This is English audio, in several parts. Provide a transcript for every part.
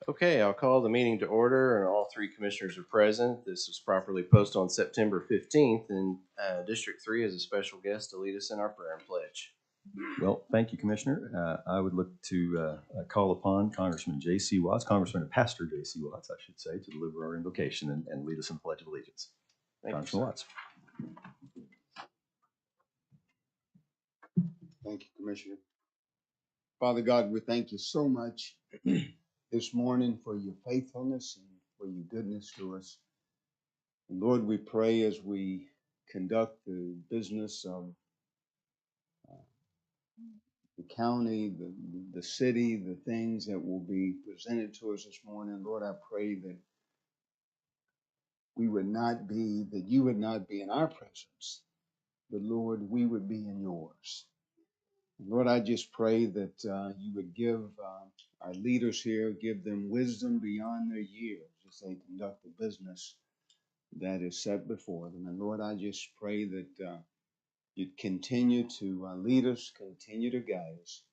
Okay, I'll call the meeting to order, and all three commissioners are present. This was properly posted on September 15th, and District 3 is a special guest to lead us in our prayer and pledge. Well, thank you, Commissioner. I would look to call upon Congressman J.C. Watts, Congressman and Pastor J.C. Watts, I should say, to deliver our invocation and lead us in the Pledge of Allegiance. Congressman Watts. Thank you, Commissioner. Father God, we thank you so much this morning for your faithfulness and for your goodness to us. And Lord, we pray as we conduct the business of the county, the city, the things that will be presented to us this morning. Lord, I pray that you would not be in our presence, but Lord, we would be in yours. Lord, I just pray that you would give our leaders here, give them wisdom beyond their years as they conduct the business that is set before them. And Lord, I just pray that you'd continue to lead us, continue to guide us.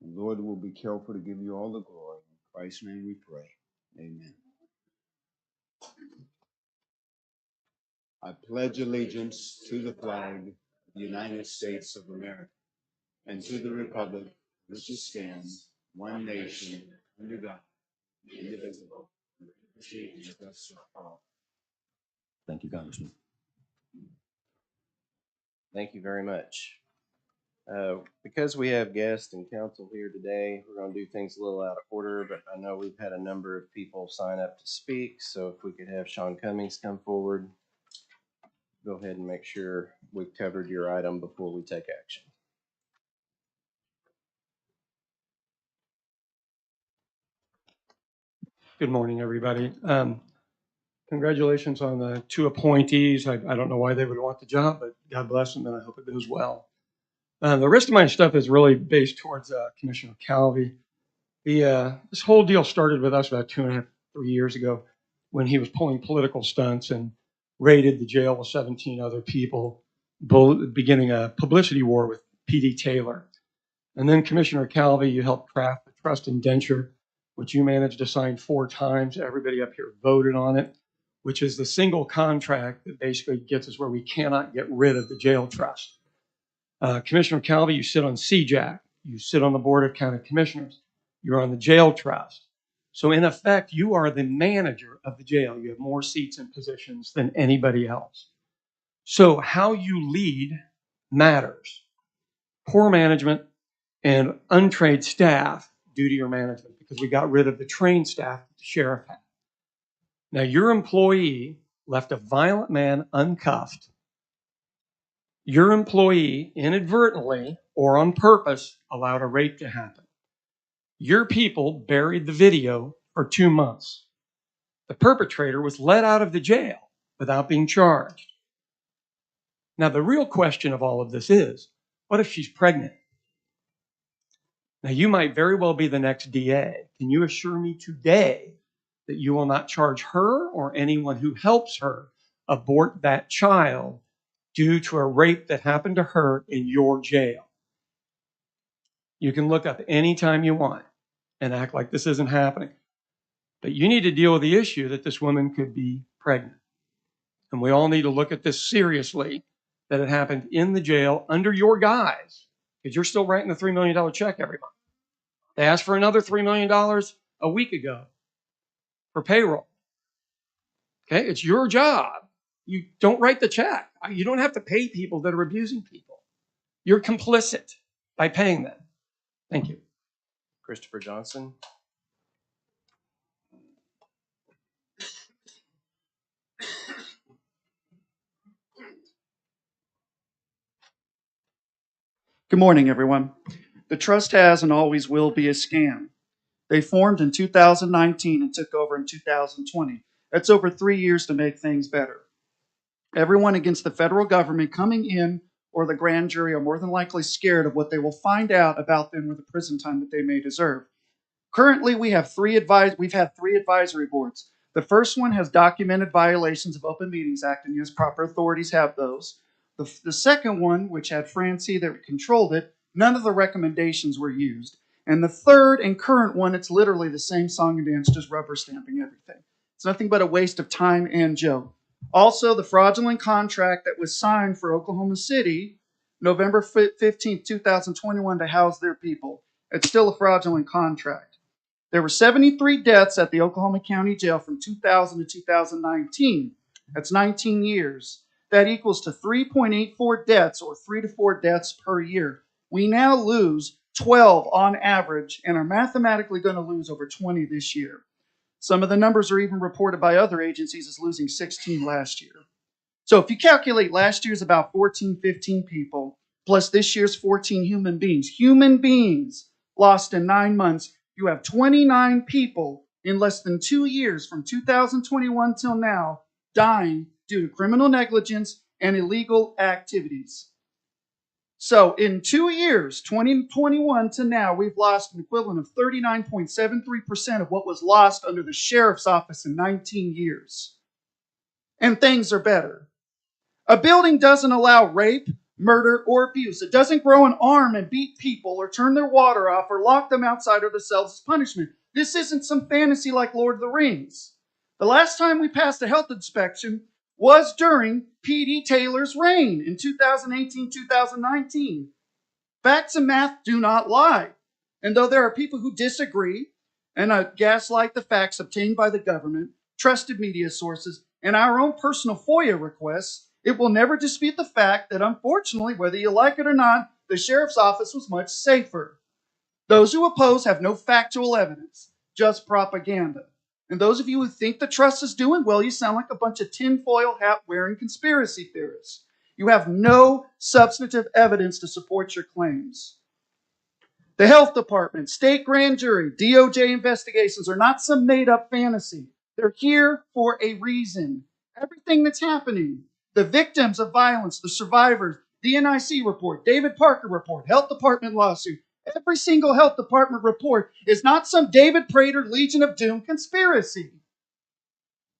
And Lord, we'll be careful to give you all the glory. In Christ's name we pray. Amen. I pledge allegiance to the flag of the United States of America and to the republic which stands one nation under God, indivisible, with liberty and justice for all. Thank you, Congressman. Thank you very much. Because we have guests and council here today, we're going to do things a little out of order, but I know we've had a number of people sign up to speak, so if we could have Sean Cummings come forward, go ahead and make sure we've covered your item before we take action. Good morning, everybody. Congratulations on the two appointees. I don't know why they would want the job, but God bless them, and I hope it goes well. The rest of my stuff is really based towards Commissioner Calvi. This whole deal started with us about 2.5, 3 years ago when he was pulling political stunts and raided the jail with 17 other people, beginning a publicity war with P.D. Taylor. And then Commissioner Calvi, you helped craft the trust indenture, which you managed to sign 4 times. Everybody up here voted on it, which is the single contract that basically gets us where we cannot get rid of the jail trust. Commissioner Calvi, you sit on CJAC. You sit on the Board of County Commissioners. You're on the jail trust. So in effect, you are the manager of the jail. You have more seats and positions than anybody else. So how you lead matters. Poor management and untrained staff due to your management, because we got rid of the trained staff that the sheriff had. Now, your employee left a violent man uncuffed Your employee inadvertently or on purpose allowed a rape to happen. Your people buried the video for 2 months. The perpetrator was let out of the jail without being charged. Now, the real question of all of this is, what if she's pregnant? Now, you might very well be the next DA. Can you assure me today that you will not charge her or anyone who helps her abort that child due to a rape that happened to her in your jail? You can look up anytime you want and act like this isn't happening. But you need to deal with the issue that this woman could be pregnant. And we all need to look at this seriously, that it happened in the jail under your guise, because you're still writing the $3 million check every month. They asked for another $3 million a week ago for payroll. Okay, it's your job. You don't write the check. You don't have to pay people that are abusing people. You're complicit by paying them. Thank you. Christopher Johnson. Good morning, everyone. The trust has and always will be a scam. They formed in 2019 and took over in 2020. That's over 3 years to make things better. Everyone against the federal government coming in or the grand jury are more than likely scared of what they will find out about them or the prison time that they may deserve. Currently, we've had 3 advisory boards. The first one has documented violations of Open Meetings Act, and yes, proper authorities have those. The second one, which had Francie that controlled it, none of the recommendations were used. And the third and current one, it's literally the same song and dance, just rubber stamping everything. It's nothing but a waste of time and joke. Also, the fraudulent contract that was signed for Oklahoma City, November 15th, 2021, to house their people. It's still a fraudulent contract. There were 73 deaths at the Oklahoma County Jail from 2000 to 2019. That's 19 years. That equals to 3.84 deaths, or 3 to 4 deaths per year. We now lose 12 on average and are mathematically going to lose over 20 this year. Some of the numbers are even reported by other agencies as losing 16 last year. So if you calculate last year's about 14, 15 people, plus this year's 14 human beings lost in 9 months, you have 29 people in less than 2 years from 2021 till now dying due to criminal negligence and illegal activities. So in 2 years, 2021 to now, we've lost an equivalent of 39.73% of what was lost under the sheriff's office in 19 years. And things are better. A building doesn't allow rape, murder, or abuse. It doesn't grow an arm and beat people or turn their water off or lock them outside of themselves as punishment. This isn't some fantasy like Lord of the Rings. The last time we passed a health inspection was during P.D. Taylor's reign in 2018-2019. Facts and math do not lie. And though there are people who disagree and gaslight the facts obtained by the government, trusted media sources, and our own personal FOIA requests, it will never dispute the fact that, unfortunately, whether you like it or not, the sheriff's office was much safer. Those who oppose have no factual evidence, just propaganda. And those of you who think the trust is doing well, you sound like a bunch of tinfoil hat-wearing conspiracy theorists. You have no substantive evidence to support your claims. The health department, state grand jury, DOJ investigations are not some made-up fantasy. They're here for a reason. Everything that's happening, the victims of violence, the survivors, the NIC report, David Parker report, health department lawsuit, every single health department report is not some David Prater Legion of Doom conspiracy.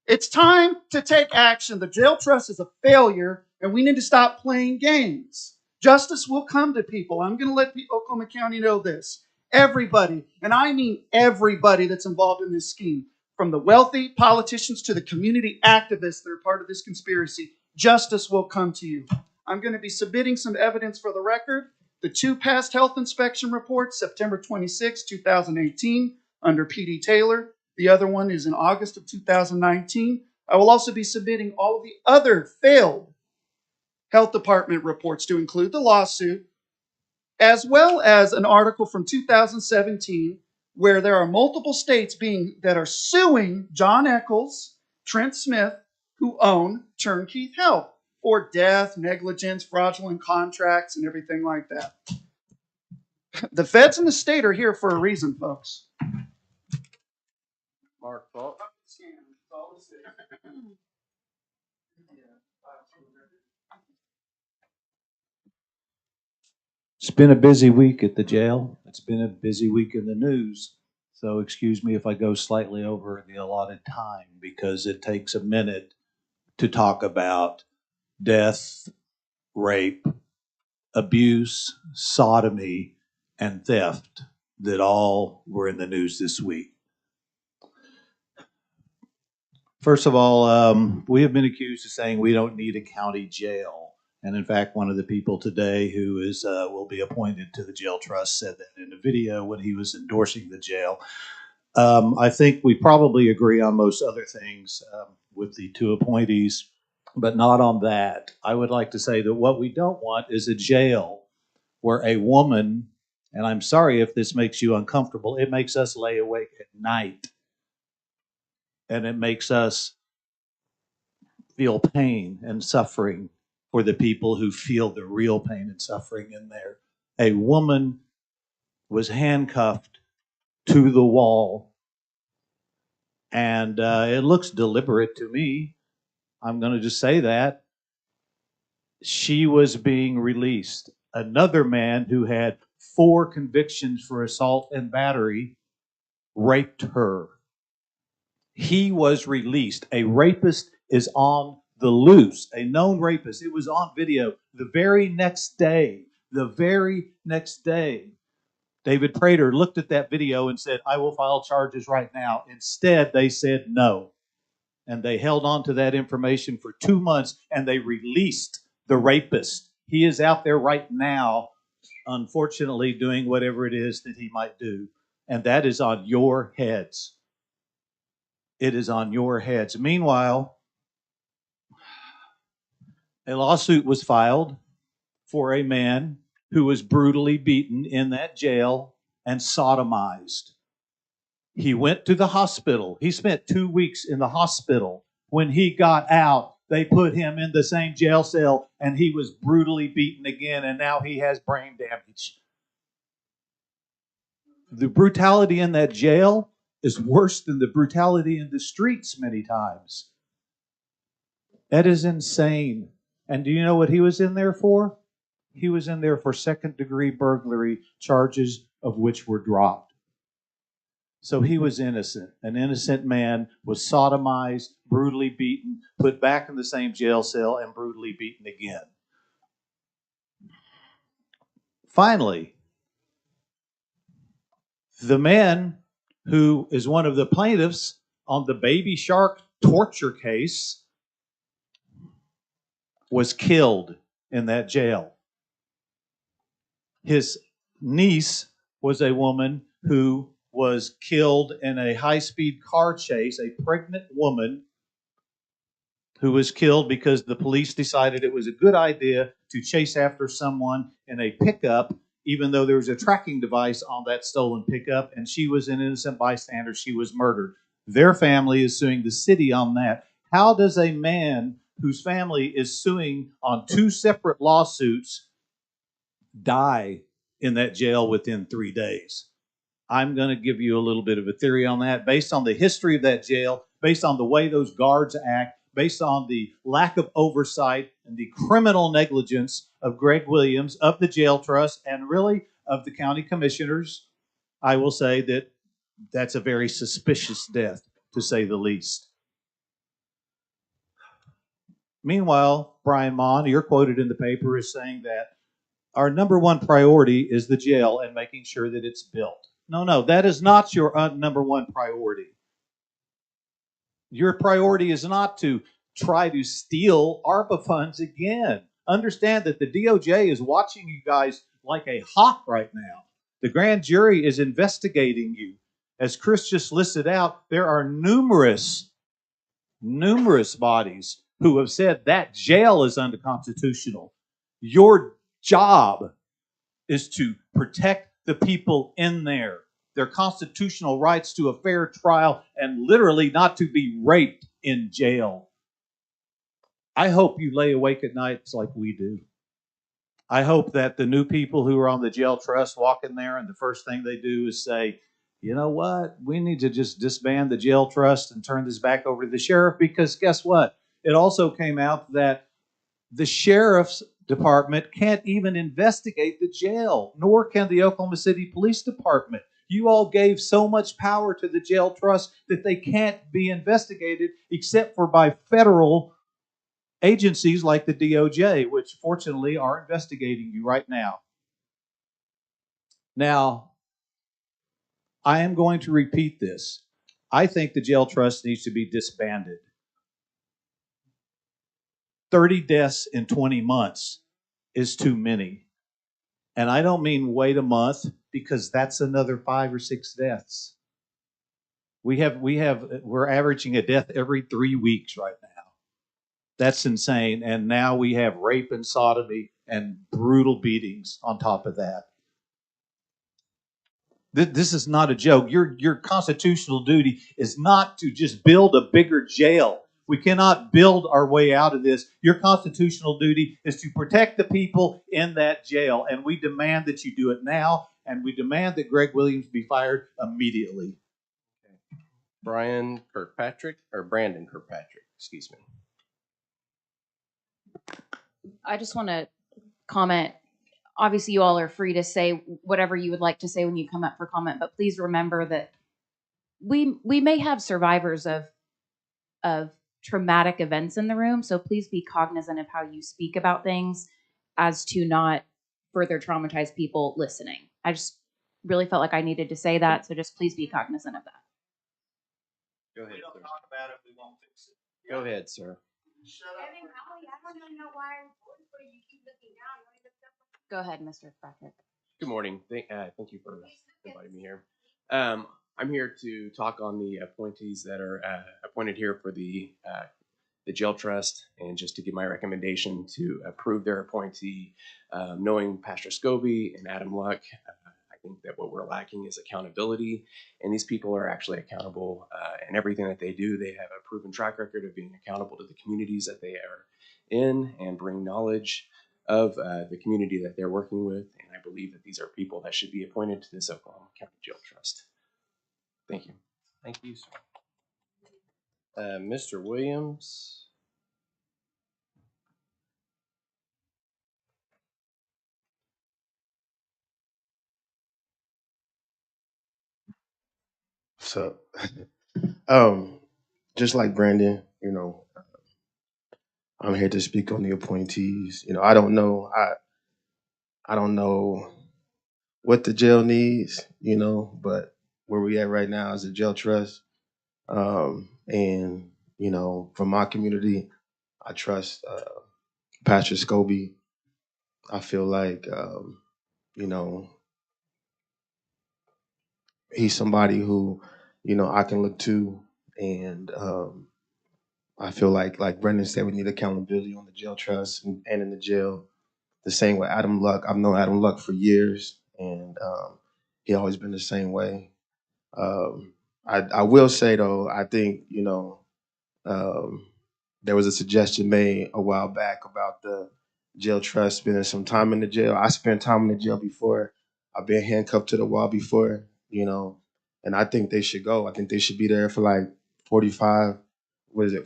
It's time to take action. The jail trust is a failure, and we need to stop playing games. Justice will come to people. I'm going to let Oklahoma County know this. Everybody, and I mean everybody that's involved in this scheme, from the wealthy politicians to the community activists that are part of this conspiracy, justice will come to you. I'm going to be submitting some evidence for the record. The 2 past health inspection reports, September 26, 2018, under P.D. Taylor. The other one is in August of 2019. I will also be submitting all of the other failed health department reports to include the lawsuit, as well as an article from 2017 where there are multiple states that are suing John Eccles, Trent Smith, who own Turnkey Health. for death, negligence, fraudulent contracts, and everything like that. The feds and the state are here for a reason, folks. Mark Fault. It's been a busy week at the jail. It's been a busy week in the news. So excuse me if I go slightly over the allotted time because it takes a minute to talk about death, rape, abuse, sodomy, and theft that all were in the news this week. First of all, we have been accused of saying we don't need a county jail. And in fact, one of the people today who is will be appointed to the jail trust said that in a video when he was endorsing the jail. I think we probably agree on most other things with the two appointees, but not on that. I would like to say that what we don't want is a jail where a woman, and I'm sorry if this makes you uncomfortable, it makes us lay awake at night. And it makes us feel pain and suffering for the people who feel the real pain and suffering in there. A woman was handcuffed to the wall, and it looks deliberate to me. I'm going to just say that. She was being released. Another man who had 4 convictions for assault and battery raped her. He was released. A rapist is on the loose, a known rapist. It was on video the very next day. David Prater looked at that video and said, I will file charges right now. Instead, they said no. And they held on to that information for 2 months and they released the rapist. He is out there right now, unfortunately, doing whatever it is that he might do. And that is on your heads. It is on your heads. Meanwhile, a lawsuit was filed for a man who was brutally beaten in that jail and sodomized. He went to the hospital. He spent 2 weeks in the hospital. When he got out, they put him in the same jail cell and he was brutally beaten again, and now he has brain damage. The brutality in that jail is worse than the brutality in the streets many times. That is insane. And do you know what he was in there for? He was in there for second-degree burglary, charges of which were dropped. So he was innocent. An innocent man was sodomized, brutally beaten, put back in the same jail cell, and brutally beaten again. Finally, the man who is one of the plaintiffs on the Baby Shark torture case was killed in that jail. His niece was a woman who was killed in a high-speed car chase, a pregnant woman who was killed because the police decided it was a good idea to chase after someone in a pickup, even though there was a tracking device on that stolen pickup, and she was an innocent bystander. She was murdered. Their family is suing the city on that. How does a man whose family is suing on 2 separate lawsuits die in that jail within 3 days? I'm going to give you a little bit of a theory on that based on the history of that jail, based on the way those guards act, based on the lack of oversight and the criminal negligence of Greg Williams, of the jail trust, and really of the county commissioners. I will say that that's a very suspicious death, to say the least. Meanwhile, Brian Mon, you're quoted in the paper as saying that our number one priority is the jail and making sure that it's built. No, that is not your number one priority. Your priority is not to try to steal ARPA funds again. Understand that the DOJ is watching you guys like a hawk right now. The grand jury is investigating you. As Chris just listed out, there are numerous bodies who have said that jail is unconstitutional. Your job is to protect the people in there, their constitutional rights to a fair trial, and literally not to be raped in jail. I hope you lay awake at nights like we do. I hope that the new people who are on the jail trust walk in there and the first thing they do is say, you know what, we need to just disband the jail trust and turn this back over to the sheriff, because guess what? It also came out that the sheriff's department can't even investigate the jail, nor can the Oklahoma City Police Department. You all gave so much power to the jail trust that they can't be investigated except for by federal agencies like the DOJ, which fortunately are investigating you right now. Now, I am going to repeat this. I think the jail trust needs to be disbanded. 30 deaths in 20 months is too many. And I don't mean wait a month, because that's another 5 or 6 deaths. We're averaging a death every 3 weeks right now. That's insane. And now we have rape and sodomy and brutal beatings on top of that. This is not a joke. Your constitutional duty is not to just build a bigger jail. We cannot build our way out of this. Your constitutional duty is to protect the people in that jail, and we demand that you do it now, and we demand that Greg Williams be fired immediately. Brandon Kirkpatrick, excuse me. I just want to comment. Obviously, you all are free to say whatever you would like to say when you come up for comment, but please remember that we may have survivors of traumatic events in the room, so please be cognizant of how you speak about things as to not further traumatize people listening. I just really felt like I needed to say that, so just please be cognizant of that. Go ahead, We don't sir. talk about it, we won't fix it. Go ahead, sir. Shut up. Go ahead, Mr. Patrick. Good morning. Thank you for inviting me here. I'm here to talk on the appointees that are appointed here for the jail trust, and just to give my recommendation to approve their appointee. Knowing Pastor Scobee and Adam Luck, I think that what we're lacking is accountability, and these people are actually accountable in everything that they do. They have a proven track record of being accountable to the communities that they are in and bring knowledge of the community that they're working with, and I believe that these are people that should be appointed to this Oklahoma County Jail Trust. Thank you. Thank you, sir. Mr. Williams. So, just like Brandon, I'm here to speak on the appointees. I don't know. I don't know what the jail needs, but where we at right now is a jail trust. And from my community, I trust Pastor Scobee. I feel like he's somebody who I can look to, and I feel like Brendan said, we need accountability on the jail trust and in the jail. The same with Adam Luck. I've known Adam Luck for years, and he always been the same way. I will say though, I think um, there was a suggestion made a while back about the jail trust spending some time in the jail. I spent time in the jail before. I've been handcuffed to the wall before, and I think they should go. I think they should be there for like 45,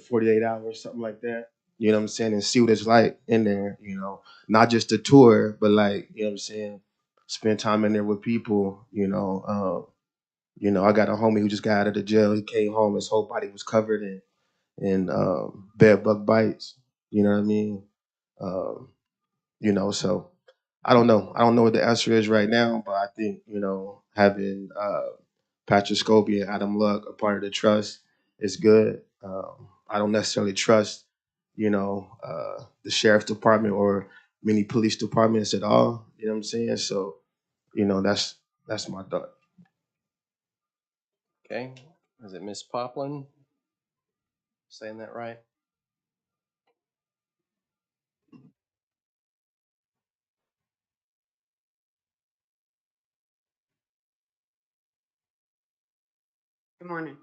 48 hours, something like that. You know what I'm saying? And see what it's like in there, not just a tour, but like, you know what I'm saying? Spend time in there with people, I got a homie who just got out of the jail. He came home, his whole body was covered in bed bug bites. You know what I mean? Um, so I don't know. I don't know what the answer is right now, but I think, having Patrick Scoby and Adam Luck a part of the trust is good. I don't necessarily trust, the sheriff's department or many police departments at all. You know what I'm saying? So, that's my thought. Okay. Is it Miss Poplin? Saying that right? Good morning.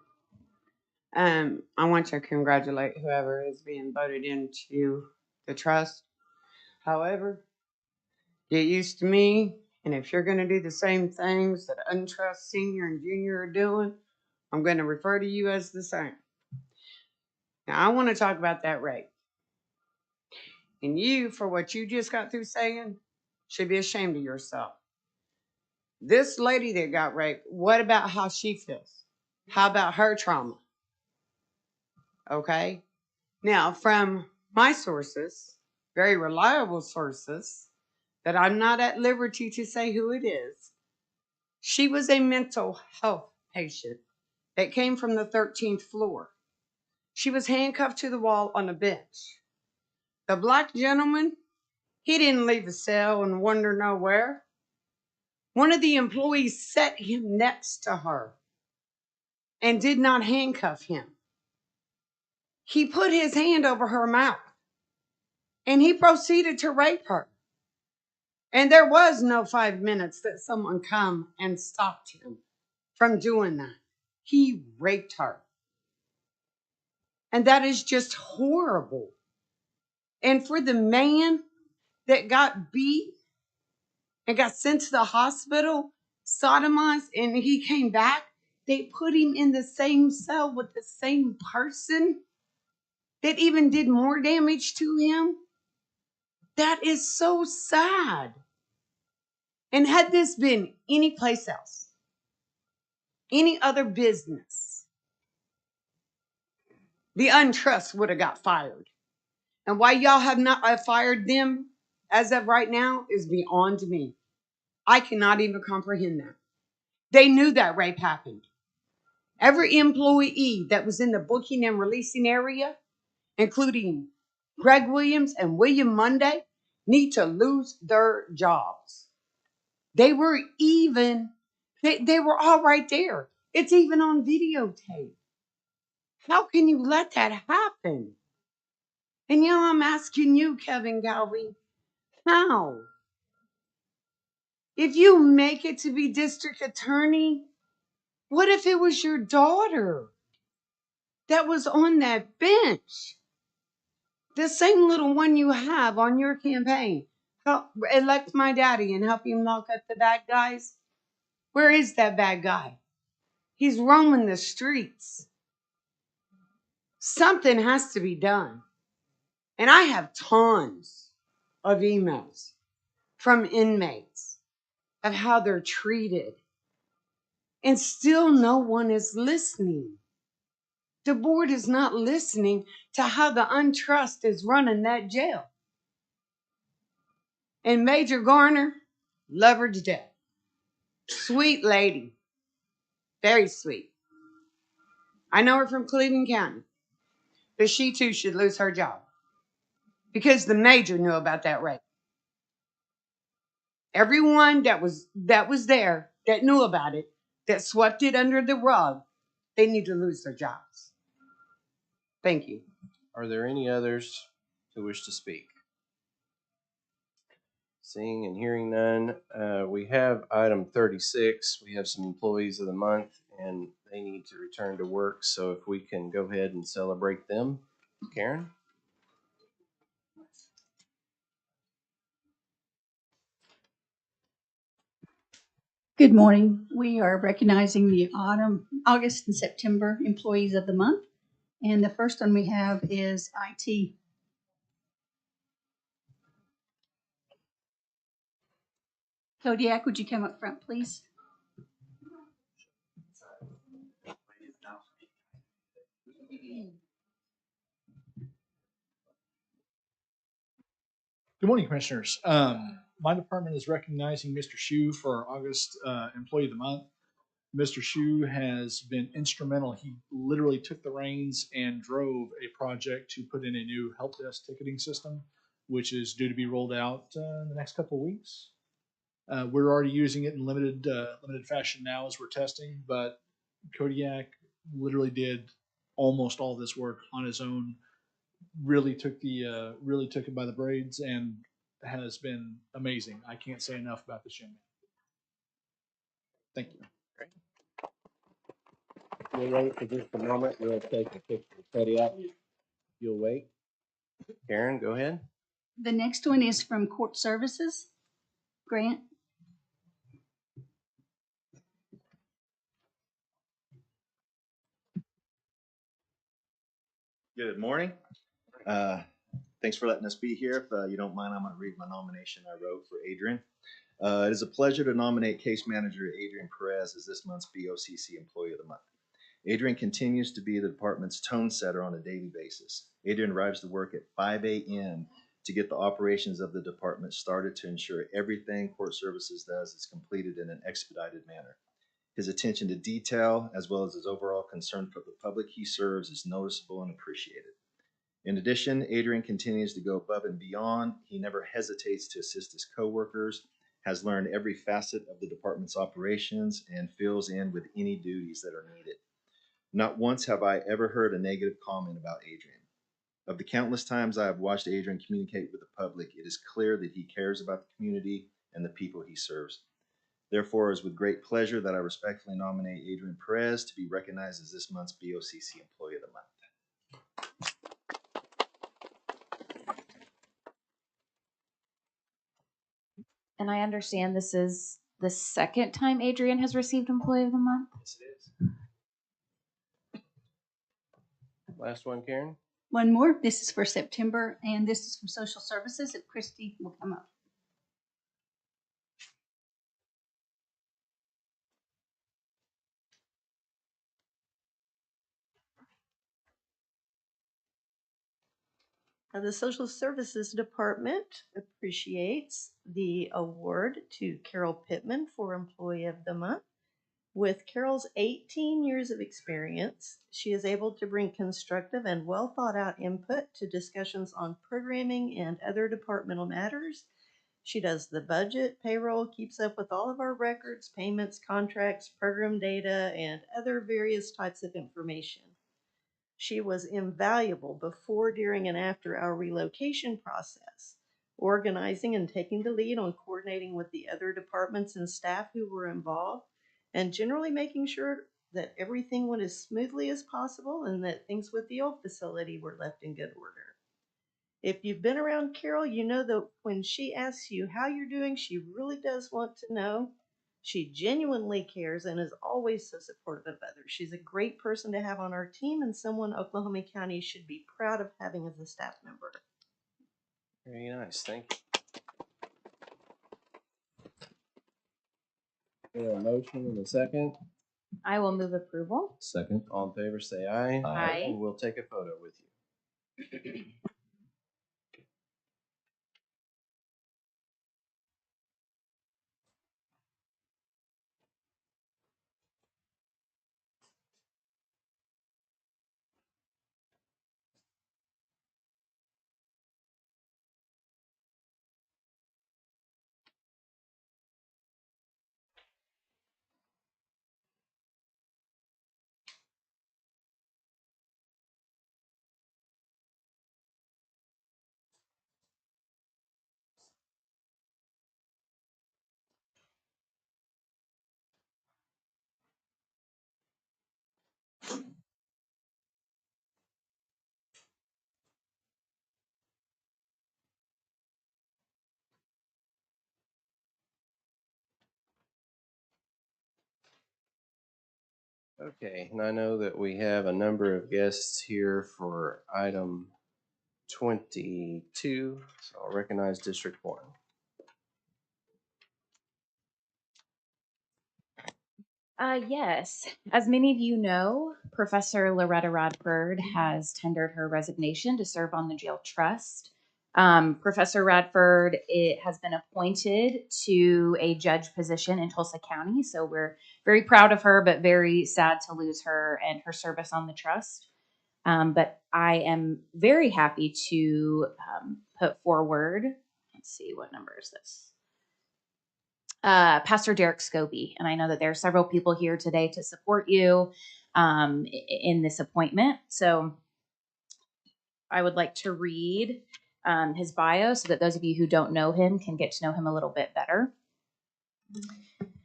I want to congratulate whoever is being voted into the trust. However, get used to me, and if you're going to do the same things that Untrust Senior and Junior are doing, I'm going to refer to you as the same. Now, I want to talk about that rate. And you, for what you just got through saying, should be ashamed of yourself. This lady that got raped, what about how she feels? How about her trauma? Okay. Now, from my sources, very reliable sources, that I'm not at liberty to say who it is, she was a mental health patient that came from the 13th floor. She was handcuffed to the wall on a bench. The black gentleman, he didn't leave the cell and wander nowhere. One of the employees set him next to her and did not handcuff him. He put his hand over her mouth and he proceeded to rape her. And there was no 5 minutes that someone come and stopped him from doing that. He raped her. And that is just horrible. And for the man that got beat and got sent to the hospital, sodomized, and he came back, they put him in the same cell with the same person that even did more damage to him. That is so sad. And had this been any place else, any other business, the Untrust would have got fired. And why y'all have not fired them as of right now is beyond me. I cannot even comprehend that. They knew that rape happened. Every employee that was in the booking and releasing area, including Greg Williams and William Monday, need to lose their jobs. They were all right there. It's even on videotape. How can you let that happen? And I'm asking you, Kevin Galvey, how? If you make it to be district attorney, what if it was your daughter that was on that bench? The same little one you have on your campaign. Help elect my daddy and help him lock up the bad guys. Where is that bad guy? He's roaming the streets. Something has to be done. And I have tons of emails from inmates of how they're treated. And still no one is listening. The board is not listening to how the Untrust is running that jail. And Major Garner, love her to death. Sweet lady. Very sweet. I know her from Cleveland County. But she too should lose her job. Because the major knew about that rape. Everyone that was there, that knew about it, that swept it under the rug, they need to lose their jobs. Thank you. Are there any others who wish to speak? Seeing and hearing none, we have item 36. We have some employees of the month, and they need to return to work. So if we can go ahead and celebrate them. Karen? Good morning. We are recognizing the August and September employees of the month. And the first one we have is IT. Kodiak, would you come up front, please? Good morning, Commissioners. My department is recognizing Mr. Shu for our August Employee of the Month. Mr. Shu has been instrumental. He literally took the reins and drove a project to put in a new help desk ticketing system, which is due to be rolled out in the next couple of weeks. We're already using it in limited fashion now as we're testing, but Kodiak literally did almost all this work on his own. Really took it by the braids and has been amazing. I can't say enough about this young man. Thank you. You'll wait for just a moment. We'll take a picture. Study up. You'll wait. Karen, go ahead. The next one is from Court Services, Grant. Good morning. Thanks for letting us be here. If you don't mind, I'm going to read my nomination I wrote for Adrian. It is a pleasure to nominate Case Manager Adrian Perez as this month's BOCC Employee of the Month. Adrian continues to be the department's tone setter on a daily basis. Adrian arrives to work at 5 a.m. to get the operations of the department started to ensure everything Court Services does is completed in an expedited manner. His attention to detail, as well as his overall concern for the public he serves, is noticeable and appreciated. In addition, Adrian continues to go above and beyond. He never hesitates to assist his coworkers, has learned every facet of the department's operations, and fills in with any duties that are needed. Not once have I ever heard a negative comment about Adrian. Of the countless times I have watched Adrian communicate with the public, it is clear that he cares about the community and the people he serves. Therefore, it is with great pleasure that I respectfully nominate Adrian Perez to be recognized as this month's BOCC Employee of the Month. And I understand this is the second time Adrian has received Employee of the Month. Yes, it is. Last one, Karen. One more. This is for September, and this is from Social Services. If Christy will come up. The Social Services Department appreciates the award to Carol Pittman for Employee of the Month. With Carol's 18 years of experience, she is able to bring constructive and well thought out input to discussions on programming and other departmental matters. She does the budget, payroll, keeps up with all of our records, payments, contracts, program data, and other various types of information. She was invaluable before, during, and after our relocation process, organizing and taking the lead on coordinating with the other departments and staff who were involved, and generally making sure that everything went as smoothly as possible and that things with the old facility were left in good order. If you've been around Carol, you know that when she asks you how you're doing, she really does want to know. She genuinely cares and is always so supportive of others. She's a great person to have on our team and someone Oklahoma County should be proud of having as a staff member. Very nice. Thank you. We have a motion and a second. I will move approval. Second. All in favor, say aye. Aye. And we'll take a photo with you. Okay, and I know that we have a number of guests here for item 22, so I'll recognize District 1. Yes. As many of you know, Professor Loretta Radford has tendered her resignation to serve on the jail trust. Professor Radford has been appointed to a judge position in Tulsa County, so we're very proud of her, but very sad to lose her and her service on the trust. But I am very happy to put forward, let's see, what number is this? Pastor Derek Scobee. And I know that there are several people here today to support you in this appointment. So I would like to read his bio so that those of you who don't know him can get to know him a little bit better.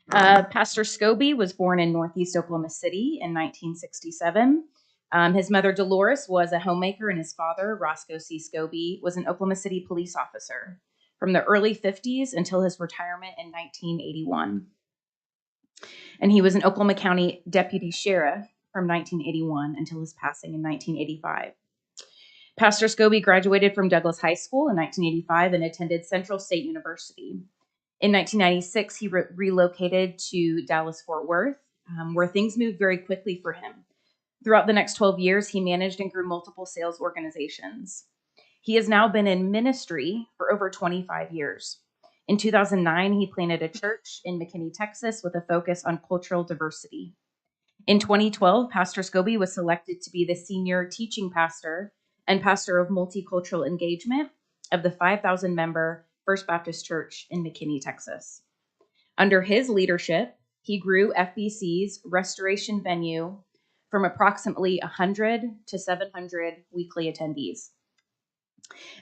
Pastor Scobee was born in Northeast Oklahoma City in 1967. His mother, Dolores, was a homemaker, and his father, Roscoe C. Scobee, was an Oklahoma City police officer from the early 50s until his retirement in 1981. And he was an Oklahoma County deputy sheriff from 1981 until his passing in 1985. Pastor Scobee graduated from Douglas High School in 1985 and attended Central State University. In 1996, he relocated to Dallas-Fort Worth, where things moved very quickly for him. Throughout the next 12 years, he managed and grew multiple sales organizations. He has now been in ministry for over 25 years. In 2009, he planted a church in McKinney, Texas, with a focus on cultural diversity. In 2012, Pastor Scobee was selected to be the senior teaching pastor and pastor of multicultural engagement of the 5,000-member First Baptist Church in McKinney, Texas. Under his leadership, he grew FBC's restoration venue from approximately 100 to 700 weekly attendees.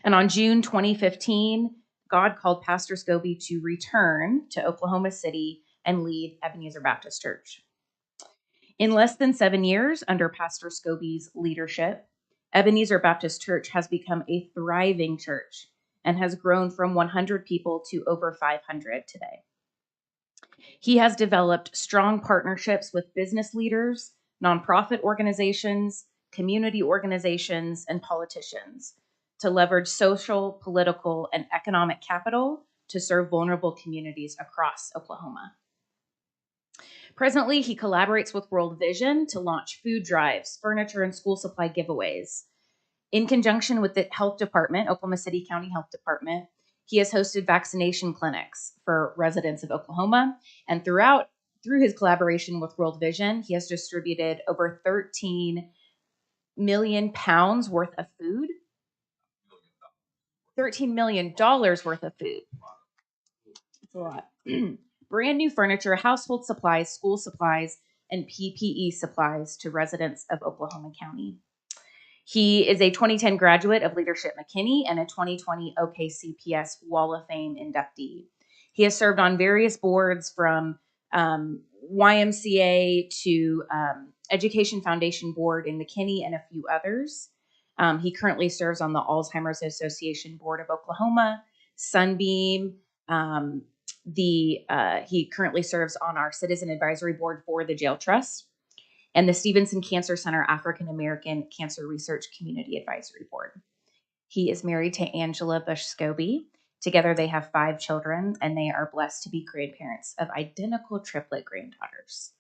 And on June 2015, God called Pastor Scobee to return to Oklahoma City and lead Ebenezer Baptist Church. In less than 7 years, under Pastor Scobee's leadership, Ebenezer Baptist Church has become a thriving church and has grown from 100 people to over 500 today. He has developed strong partnerships with business leaders, nonprofit organizations, community organizations, and politicians to leverage social, political, and economic capital to serve vulnerable communities across Oklahoma. Presently, he collaborates with World Vision to launch food drives, furniture, and school supply giveaways. In conjunction with the Health Department, Oklahoma City County Health Department, he has hosted vaccination clinics for residents of Oklahoma. And through his collaboration with World Vision, he has distributed over 13 million pounds worth of food. $13 million worth of food. That's a lot. Brand new furniture, household supplies, school supplies, and PPE supplies to residents of Oklahoma County. He is a 2010 graduate of Leadership McKinney and a 2020 OKCPS Wall of Fame inductee. He has served on various boards from YMCA to Education Foundation Board in McKinney and a few others. He currently serves on the Alzheimer's Association Board of Oklahoma, Sunbeam. He currently serves on our Citizen Advisory Board for the Jail Trust and the Stevenson Cancer Center African American Cancer Research Community Advisory Board. He is married to Angela Bush Scobee. Together they have 5 children, and they are blessed to be grandparents of identical triplet granddaughters.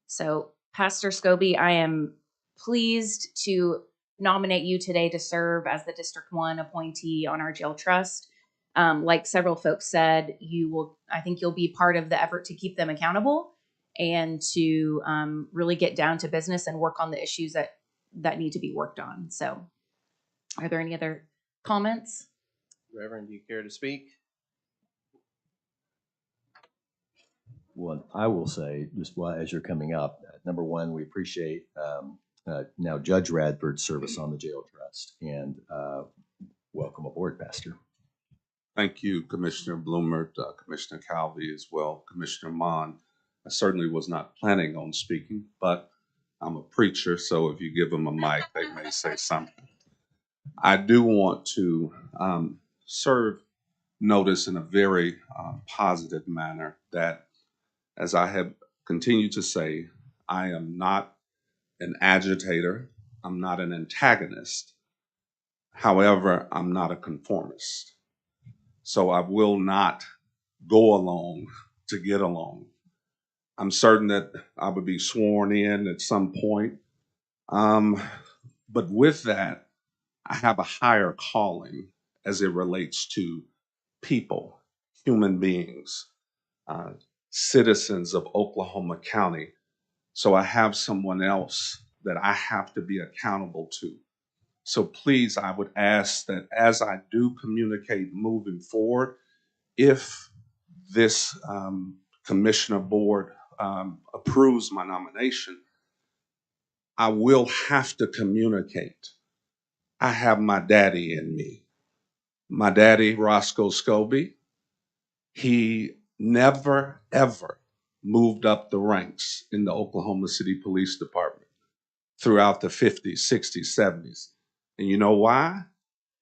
So, Pastor Scobee, I am pleased to nominate you today to serve as the District 1 appointee on our jail trust. Like several folks said, I think you'll be part of the effort to keep them accountable and to really get down to business and work on the issues that need to be worked on. So are there any other comments? Reverend, do you care to speak? Well, I will say, just as you're coming up, number one, we appreciate now Judge Radford's service on the jail trust, and welcome aboard, Pastor. Thank you, Commissioner Bloomert, Commissioner Calvi as well, Commissioner Mon. I certainly was not planning on speaking, but I'm a preacher, so if you give them a mic, they may say something. I do want to serve notice in a very positive manner that, as I have continued to say, I am not an agitator. I'm not an antagonist. However, I'm not a conformist. So I will not go along to get along. I'm certain that I would be sworn in at some point. But with that, I have a higher calling as it relates to people, human beings, citizens of Oklahoma County. So I have someone else that I have to be accountable to. So please, I would ask that as I do communicate moving forward, if this commissioner board approves my nomination, I will have to communicate. I have my daddy in me. My daddy, Roscoe Scobee, he never, ever moved up the ranks in the Oklahoma City Police Department throughout the 50s, 60s, 70s. And you know why?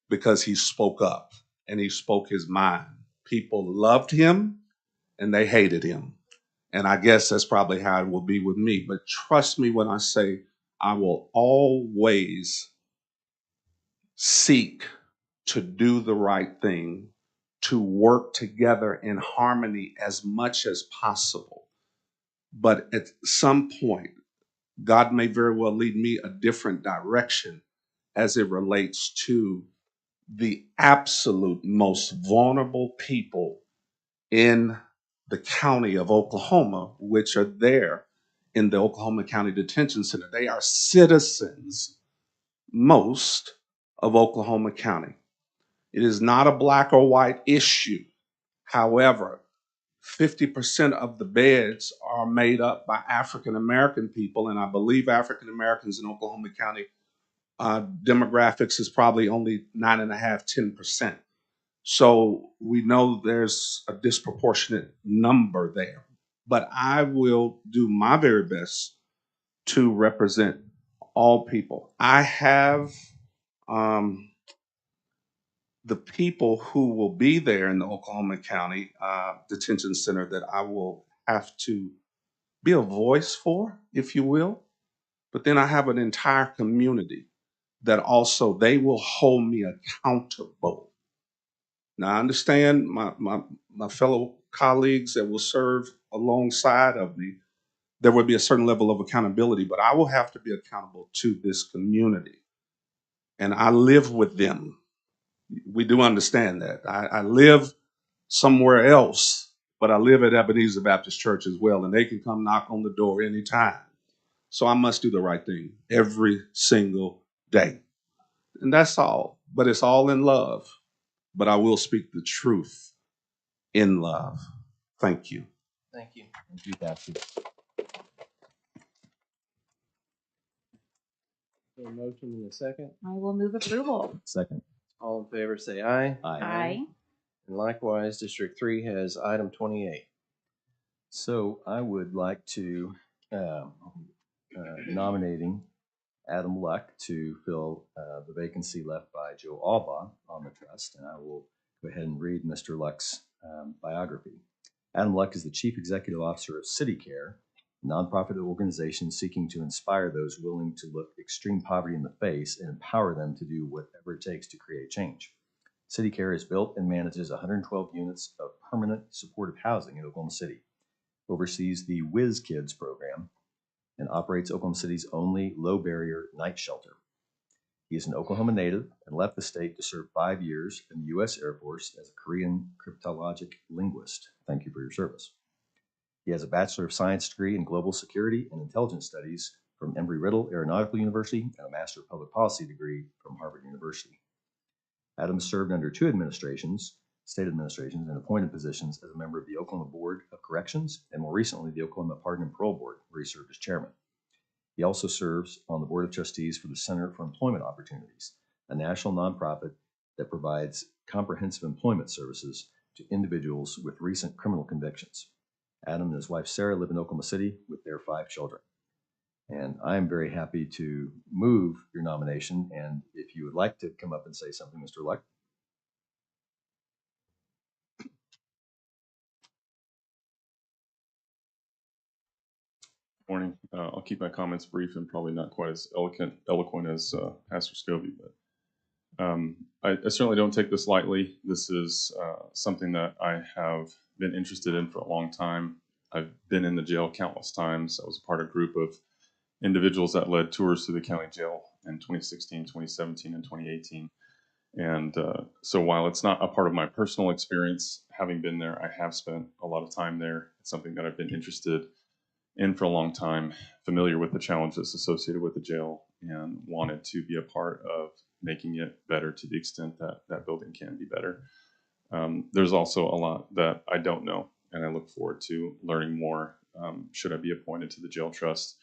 Because he spoke up and he spoke his mind. People loved him and they hated him. And I guess that's probably how it will be with me. But trust me when I say I will always seek to do the right thing, to work together in harmony as much as possible. But at some point, God may very well lead me a different direction as it relates to the absolute most vulnerable people in the county of Oklahoma, which are there in the Oklahoma County Detention Center. They are citizens, most of Oklahoma County. It is not a black or white issue. However, 50% of the beds are made up by African American people, and I believe African Americans in Oklahoma County demographics is probably only 9.5%, 10%. So we know there's a disproportionate number there. But I will do my very best to represent all people. I have the people who will be there in the Oklahoma County Detention Center that I will have to be a voice for, if you will. But then I have an entire community that also they will hold me accountable. Now I understand my fellow colleagues that will serve alongside of me, there will be a certain level of accountability, but I will have to be accountable to this community. And I live with them. We do understand that. I live somewhere else, but I live at Ebenezer Baptist Church as well, and they can come knock on the door anytime. So I must do the right thing every single day. And that's all. But it's all in love. But I will speak the truth in love. Thank you. Thank you. Thank you, Pastor. A motion in a second. I will move approval. Second. All in favor say aye. Aye. And likewise, District 3 has item 28. So I would like to nominating Adam Luck to fill the vacancy left by Joe Albaugh on the trust, and I will go ahead and read Mr. Luck's biography. Adam Luck is the Chief Executive Officer of CityCare, a nonprofit organization seeking to inspire those willing to look extreme poverty in the face and empower them to do whatever it takes to create change. CityCare has built and manages 112 units of permanent supportive housing in Oklahoma City, oversees the Whiz Kids program, and operates Oklahoma City's only low-barrier night shelter. He is an Oklahoma native and left the state to serve 5 years in the U.S. Air Force as a Korean cryptologic linguist. Thank you for your service. He has a Bachelor of Science degree in Global Security and Intelligence Studies from Embry-Riddle Aeronautical University and a Master of Public Policy degree from Harvard University. Adam served under 2 administrations, state administrations, and appointed positions as a member of the Oklahoma Board of Corrections and more recently the Oklahoma Pardon and Parole Board, where he served as chairman. He also serves on the Board of Trustees for the Center for Employment Opportunities, a national nonprofit that provides comprehensive employment services to individuals with recent criminal convictions. Adam and his wife Sarah live in Oklahoma City with their 5 children. And I'm very happy to move your nomination. And if you would like to come up and say something, Mr. Luck. Morning. I'll keep my comments brief and probably not quite as eloquent as Pastor Scobee, but I certainly don't take this lightly. This is something that I have been interested in for a long time. I've been in the jail countless times. I was a part of a group of individuals that led tours through the county jail in 2016, 2017, and 2018. And so while it's not a part of my personal experience, having been there, I have spent a lot of time there. It's something that I've been interested in for a long time, familiar with the challenges associated with the jail, and wanted to be a part of making it better to the extent that that building can be better. There's also a lot that I don't know, and I look forward to learning more should I be appointed to the jail trust.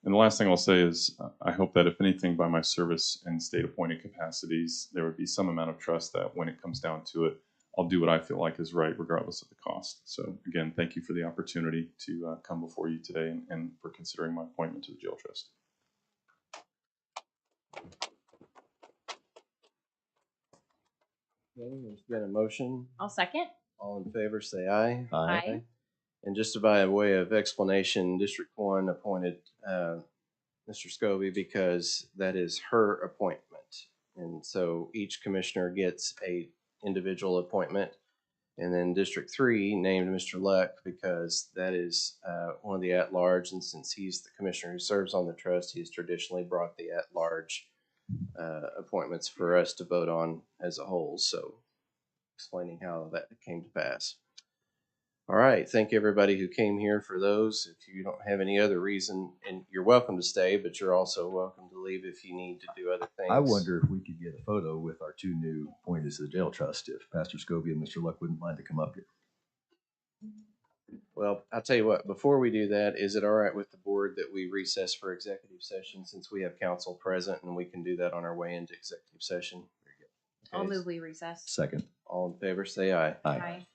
And the last thing I'll say is I hope that if anything, by my service in state appointed capacities, there would be some amount of trust that when it comes down to it, I'll do what I feel like is right, regardless of the cost. So again, thank you for the opportunity to come before you today and for considering my appointment to the jail trust. Okay, there's been a motion. I'll second. All in favor, say aye. Aye. And just by way of explanation, District 1 appointed Mr. Scobee because that is her appointment. And so each commissioner gets a individual appointment. And then District 3 named Mr. Luck because that is one of the at-large. And since he's the commissioner who serves on the trust, he has traditionally brought the at-large appointments for us to vote on as a whole. So explaining how that came to pass. All right, thank everybody who came here for those. If you don't have any other reason, and you're welcome to stay, but you're also welcome to leave if you need to do other things. I wonder if we could get a photo with our two new appointees to the jail trust, if Pastor Scobee and Mr. Luck wouldn't mind to come up here. Well, I'll tell you what, before we do that, is it all right with the board that we recess for executive session since we have council present and we can do that on our way into executive session? Very good. I'll Okay, move we recess. Second. all in favor, say aye. Aye.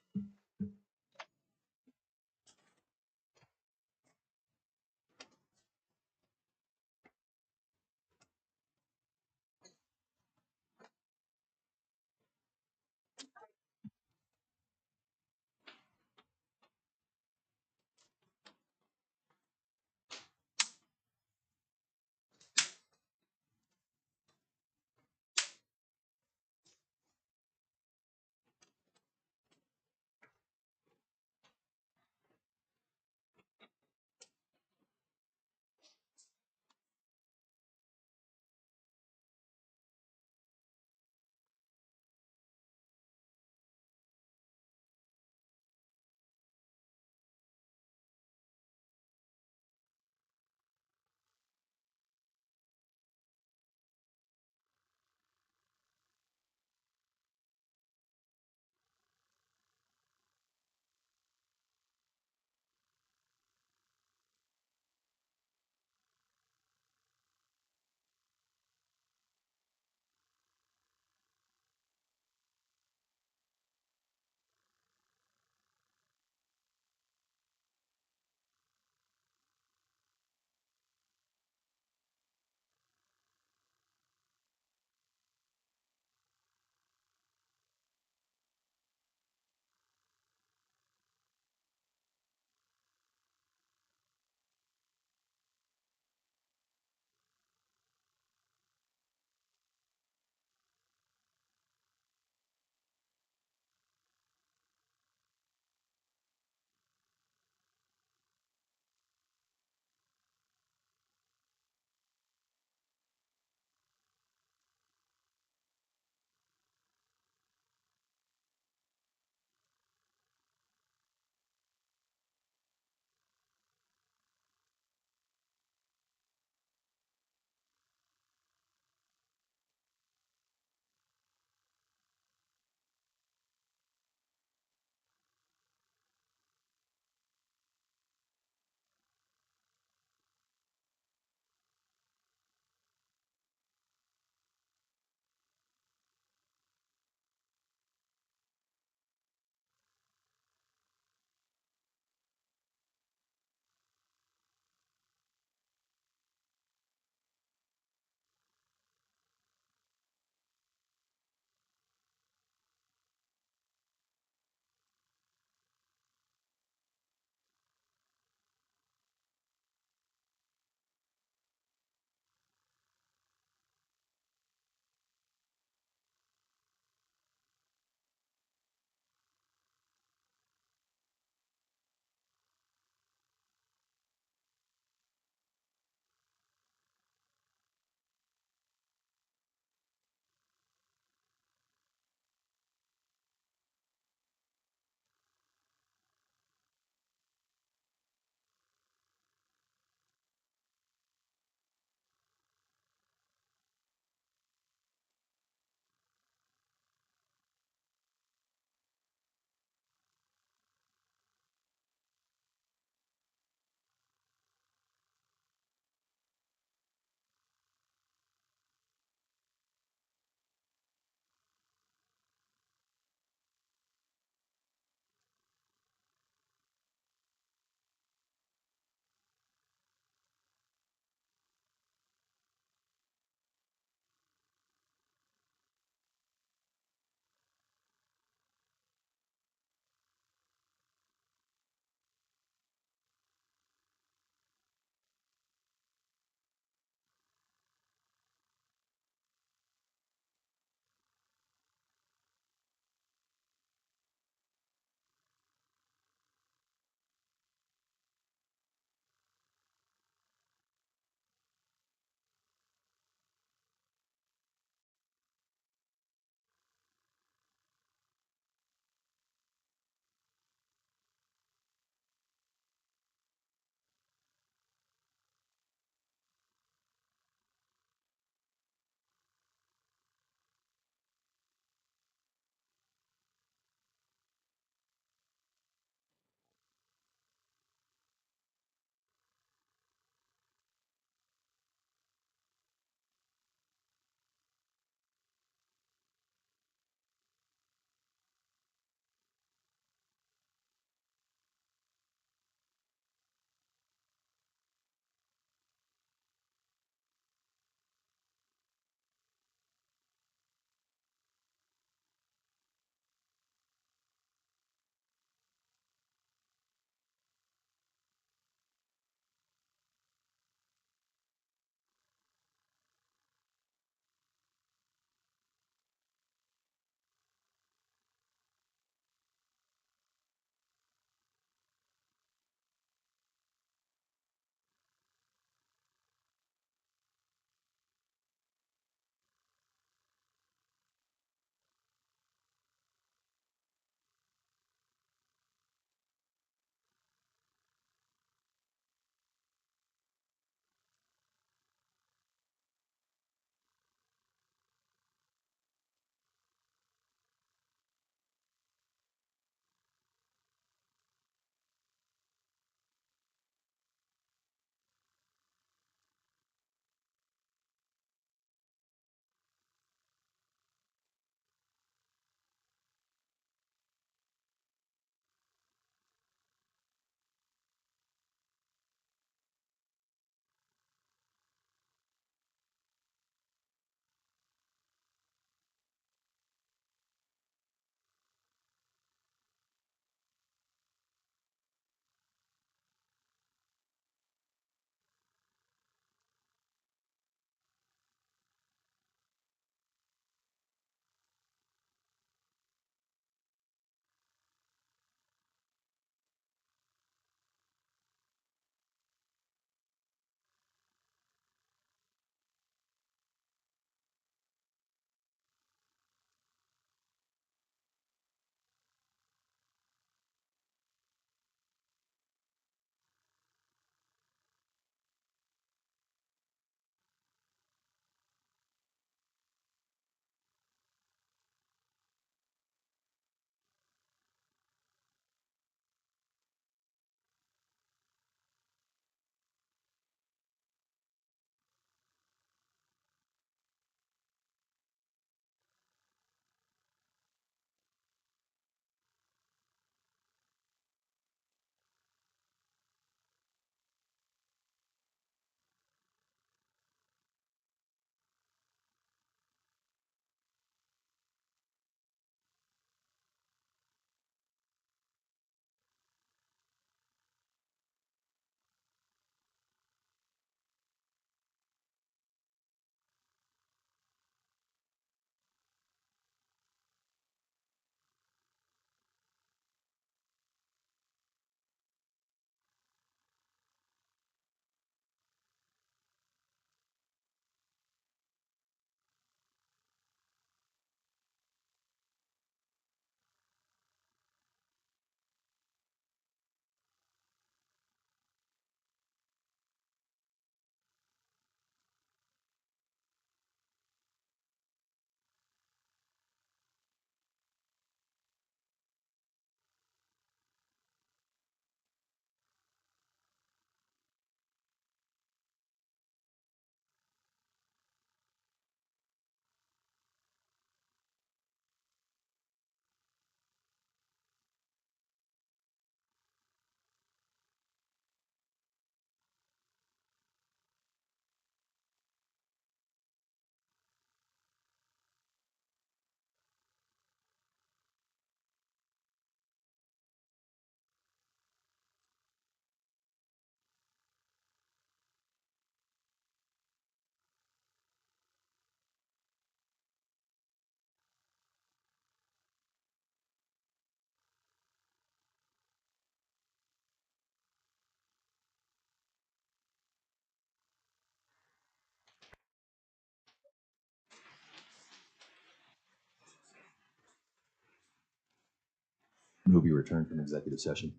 Move your return from executive session.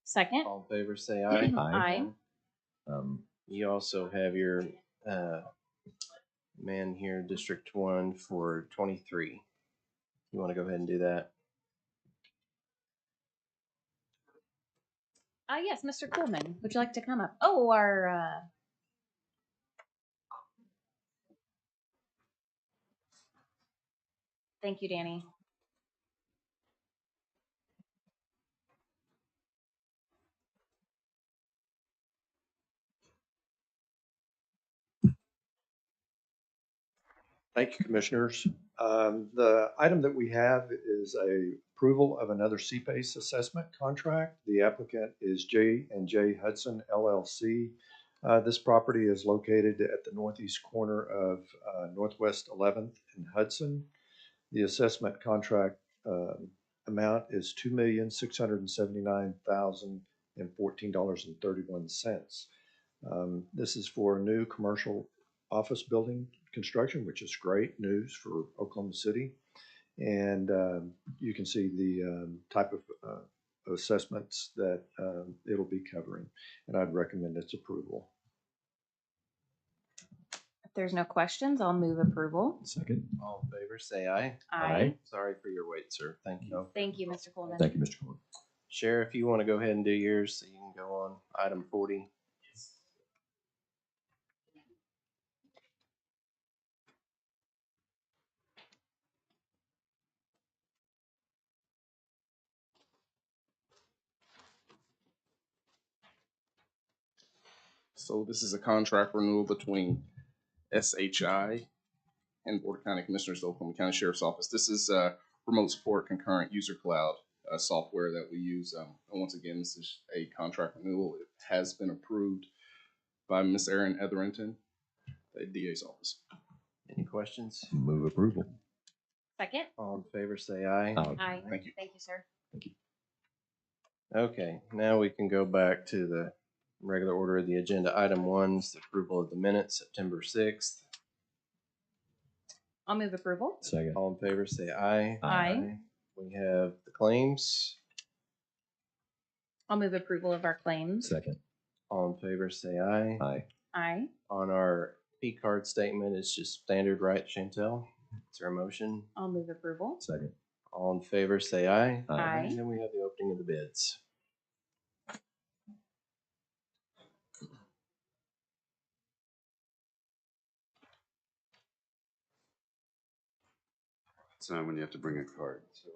Second. All in favor, say aye. Aye. You also have your man here, District 1 for 23. You want to go ahead and do that? Yes, Mr. Coolman, would you like to come up? Oh, our thank you, Danny. Thank you, Commissioners. The item that we have is a approval of another CPACE assessment contract. The applicant is J&J Hudson LLC. This property is located at the northeast corner of Northwest 11th and Hudson. The assessment contract amount is $2,679,014.31. This is for a new commercial office building construction, which is great news for Oklahoma City. And you can see the type of assessments that it'll be covering, and I'd recommend its approval. If there's no questions, I'll move approval. Second. All in favor, say aye. Aye. Sorry for your wait, sir. Thank you. Thank you, Mr. Coolman. Thank you, Mr. Coleman. Sheriff, you want to go ahead and do yours so you can go on item 40? So this is a contract renewal between SHI and Board of County Commissioners, the Oklahoma County Sheriff's Office. This is remote support concurrent user cloud software that we use. And once again, this is a contract renewal. It has been approved by Ms. Erin Etherington, the DA's office. Any questions? Move approval. Second. All in favor, say aye. Aye. Thank you. Thank you, sir. Thank you. Okay, now we can go back to the regular order of the agenda. Item 1 is the approval of the minutes, September 6th. I'll move approval. Second. All in favor, say aye. Aye. We have the claims. I'll move approval of our claims. Second. All in favor, say aye. Aye. Aye. On our P card statement, it's just standard, right, Chantel? Is there a motion? I'll move approval. Second. All in favor, say aye. Aye. And then we have the opening of the bids. Time when you have to bring a card. So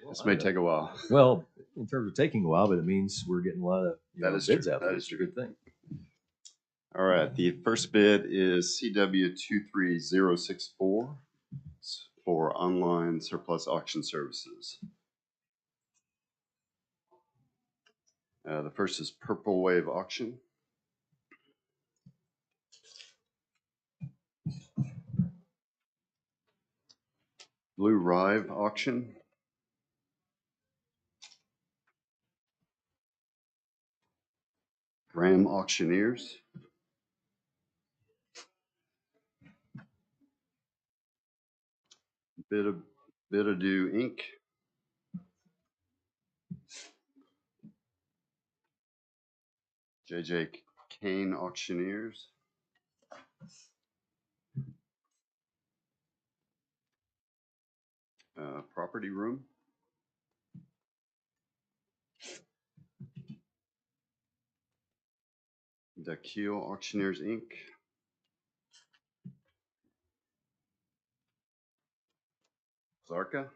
this may take a while. Well, in terms of taking a while, but it means we're getting a lot of That is bids true. out That there. is It's a good thing. All right. The first bid is CW 23064 for online surplus auction services. The first is Purple Wave Auction. Blue Rive Auction. Ram Auctioneers. Bidadoo Inc. JJ Kane Auctioneers. Property Room. Dakil Auctioneers Inc. Zarka.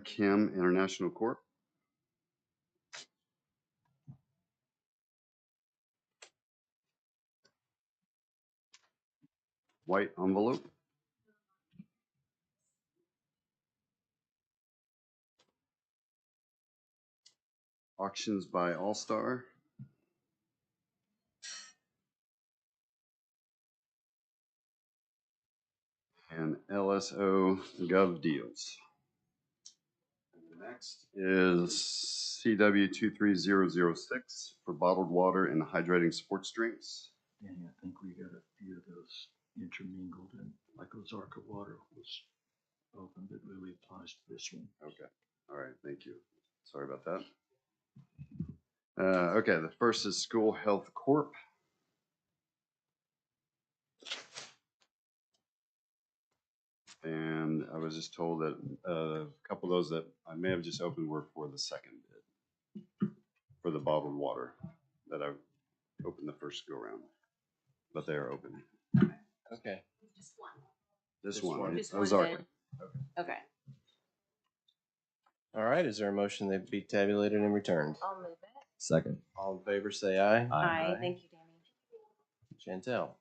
Kim International Corp. White Envelope. Auctions by All Star. And LSO Gov Deals. And the next is CW 23006 for bottled water and hydrating sports drinks. Yeah, I think we got a few of those intermingled, and like Ozarka Water was open, that really applies to this one. Okay. All right. Thank you. Sorry about that. Okay. The first is School Health Corp. And I was just told that a couple of those that I may have just opened were for the second bid for the bottled water that I opened the first go round, but they are open. Okay. Just one. This one, Just one Ozarka. bid. Okay. All right. Is there a motion that be tabulated and returned? I'll move it. Second. All in favor, say aye. Aye. Thank you, Danny. Chantel.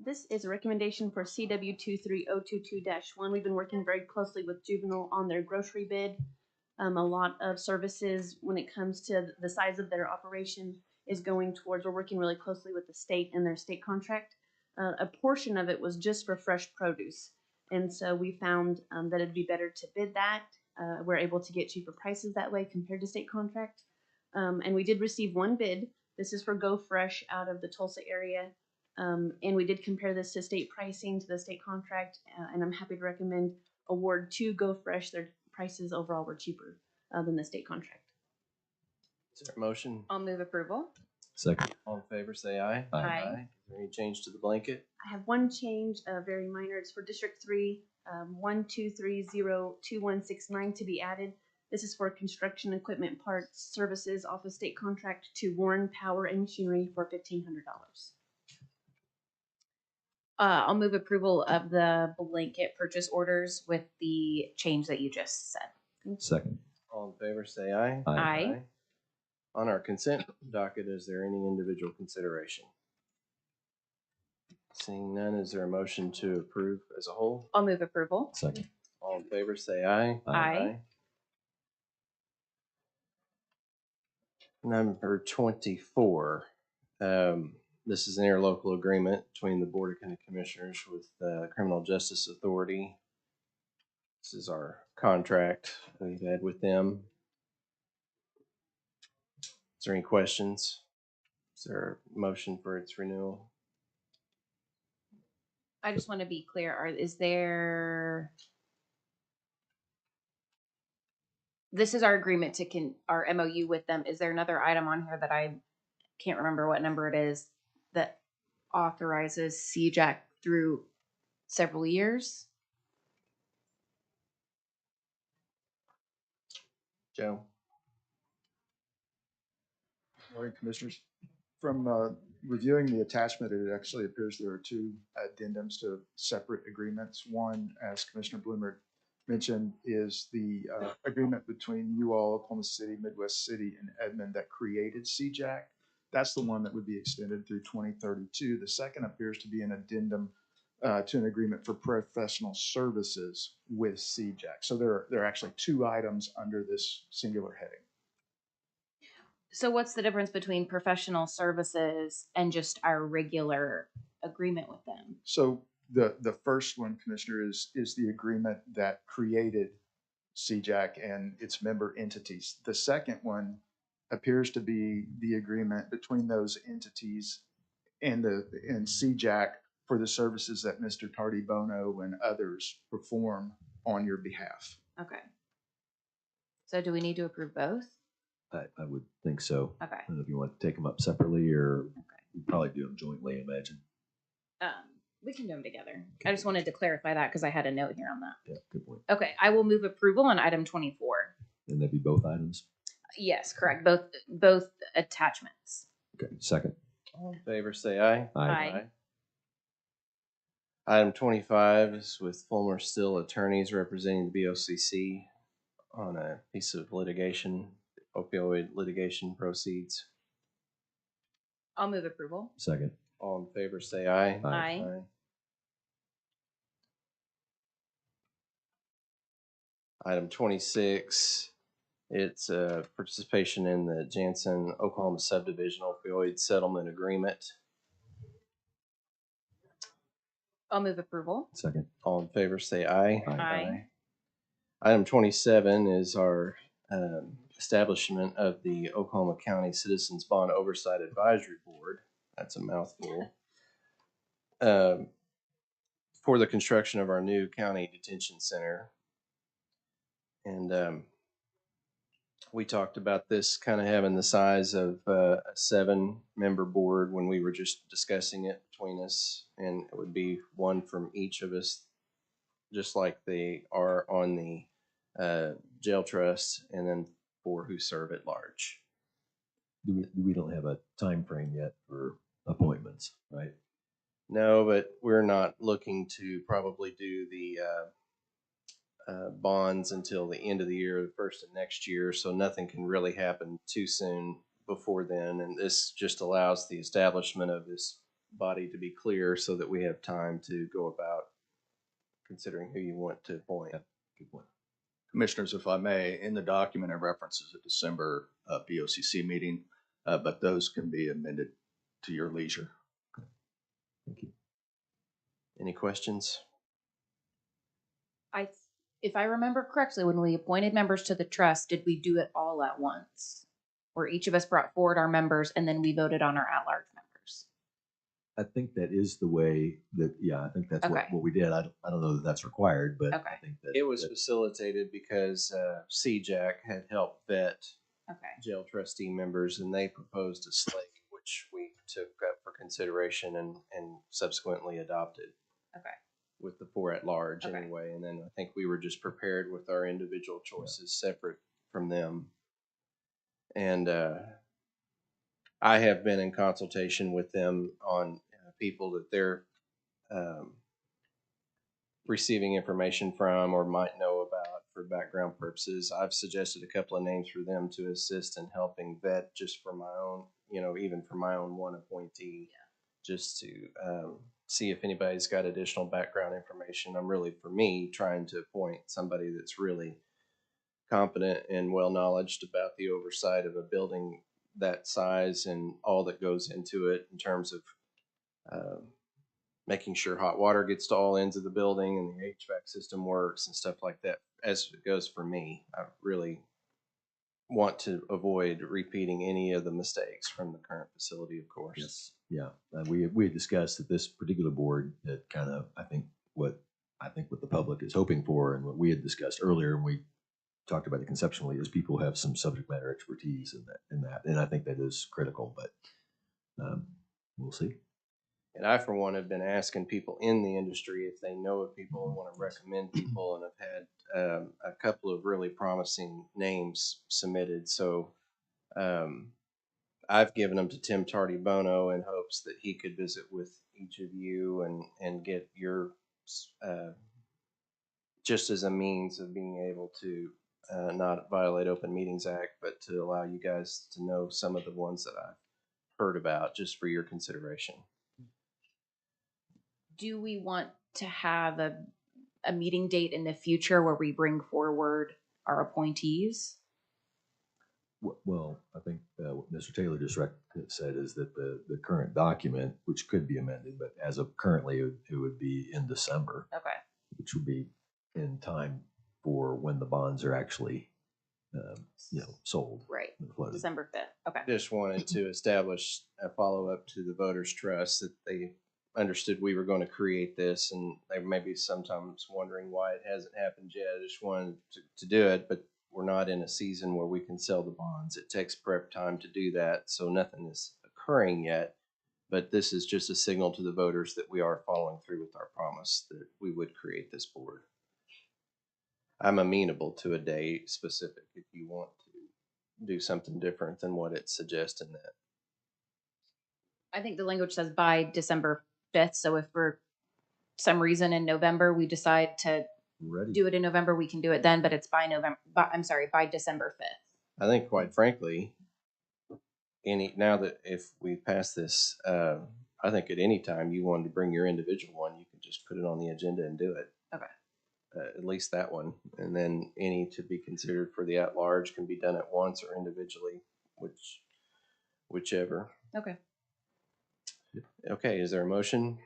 This is a recommendation for CW 23022-1. We've been working very closely with Juvenile on their grocery bid. A lot of services when it comes to the size of their operation is going towards, we're working really closely with the state and their state contract. A portion of it was just for fresh produce. And so we found that it'd be better to bid that. We're able to get cheaper prices that way compared to state contract. And we did receive one bid. This is for Go Fresh out of the Tulsa area. And we did compare this to state pricing, to the state contract, and I'm happy to recommend award to Go Fresh. Their prices overall were cheaper than the state contract. Is there a motion? I'll move approval. Second. All in favor, say aye. Aye. Is there any change to the blanket? I have one change, very minor. It's for District 3, 12302169 to be added. This is for construction equipment parts services off of state contract to Warren Power and Machinery for $1,500. I'll move approval of the blanket purchase orders with the change that you just said. Second. All in favor, say aye. Aye. On our consent docket, is there any individual consideration? Seeing none, is there a motion to approve as a whole? I'll move approval. Second. All in favor, say aye. Aye. Number 24. This is an interlocal agreement between the Board of County Commissioners with the Criminal Justice Authority. This is our contract we've had with them. Is there any questions? Is there a motion for its renewal? I just want to be clear. This is our agreement to our MOU with them. Is there another item on here that I can't remember what number it is that authorizes CJAC through several years? Joe? Morning, Commissioners. From reviewing the attachment, it actually appears there are two addendums to separate agreements. One, as Commissioner Bloomer mentioned, is the agreement between you all, Oklahoma City, Midwest City, and Edmond that created CJAC. That's the one that would be extended through 2032. The second appears to be an addendum to an agreement for professional services with CJAC. So there are actually two items under this singular heading. So what's the difference between professional services and just our regular agreement with them? So the first one, Commissioner, is the agreement that created CJAC and its member entities. The second one appears to be the agreement between those entities and CJAC for the services that Mr. Tardy Bono and others perform on your behalf. Okay. So do we need to approve both? I would think so. Okay. I don't know if you want to take them up separately or we'd probably do them jointly, I imagine. We can do them together. I just wanted to clarify that because I had a note here on that. Yeah, good point. Okay, I will move approval on item 24. And that'd be both items? Yes, correct. Both attachments. Okay, second. All in favor, say aye. Aye. Item 25 is with Fulmer Still Attorneys representing the BOCC on a piece of litigation, opioid litigation proceeds. I'll move approval. Second. All in favor, say aye. Aye. Item 26, it's participation in the Jansen, Oklahoma subdivision opioid settlement agreement. I'll move approval. Second. All in favor, say aye. Aye. Item 27 is our establishment of the Oklahoma County Citizens Bond Oversight Advisory Board. That's a mouthful. for the construction of our new county detention center. And we talked about this kind of having the size of a 7-member board when we were just discussing it between us, and it would be one from each of us, just like they are on the jail trust, and then 4 who serve at large. We don't have a time frame yet for appointments, right? No, but we're not looking to probably do the bonds until the end of the year, the first of next year. So nothing can really happen too soon before then. And this just allows the establishment of this body to be clear so that we have time to go about considering who you want to appoint. Good point. Commissioners, if I may, in the document it references a December BOCC meeting, but those can be amended to your leisure. Thank you. Any questions? If I remember correctly, when we appointed members to the trust, did we do it all at once? Where each of us brought forward our members and then we voted on our at-large members? I think that is the way that, yeah, I think that's Okay. what we did. I don't know that that's required, but Okay. I think that It was facilitated because CJAC had helped vet jail trustee members, and they proposed a slate which we took up for consideration and subsequently adopted. Okay. With the 4 at large Okay. anyway. And then I think we were just prepared with our individual choices separate from them. And I have been in consultation with them on people that they're receiving information from or might know about for background purposes. I've suggested a couple of names for them to assist in helping vet just for my own, even for my own one appointee, just to see if anybody's got additional background information. I'm really, for me, trying to appoint somebody that's really competent and well-knowledged about the oversight of a building that size and all that goes into it in terms of making sure hot water gets to all ends of the building and the HVAC system works and stuff like that. As it goes for me, I really want to avoid repeating any of the mistakes from the current facility, of course. Yes. Yeah. We had discussed that this particular board that kind of, I think what the public is hoping for and what we had discussed earlier, and we talked about it conceptually, is people who have some subject matter expertise in that. And I think that is critical, but we'll see. And I, for one, have been asking people in the industry if they know of people and want to recommend people, and I've had a couple of really promising names submitted. So I've given them to Tim Tardy Bono in hopes that he could visit with each of you and get your, just as a means of being able to not violate Open Meetings Act, but to allow you guys to know some of the ones that I've heard about just for your consideration. Do we want to have a meeting date in the future where we bring forward our appointees? Well, I think what Mr. Taylor just said is that the current document, which could be amended, but as of currently, it would be in December. Okay. Which would be in time for when the bonds are actually, sold. Right. December 5th. Okay. Just wanted to establish a follow-up to the voters' trust that they understood we were going to create this, and they may be sometimes wondering why it hasn't happened yet. I just wanted to do it, but we're not in a season where we can sell the bonds. It takes prep time to do that, so nothing is occurring yet. But this is just a signal to the voters that we are following through with our promise that we would create this board. I'm amenable to a date specific if you want to do something different than what it's suggesting that. I think the language says by December 5th. So if for some reason in November we decide to do it in November, we can do it then, but it's by December 5th. I think, quite frankly, now that if we pass this, I think at any time you wanted to bring your individual one, you could just put it on the agenda and do it. Okay. At least that one. And then any to be considered for the at-large can be done at once or individually, whichever. Okay. Okay, is there a motion?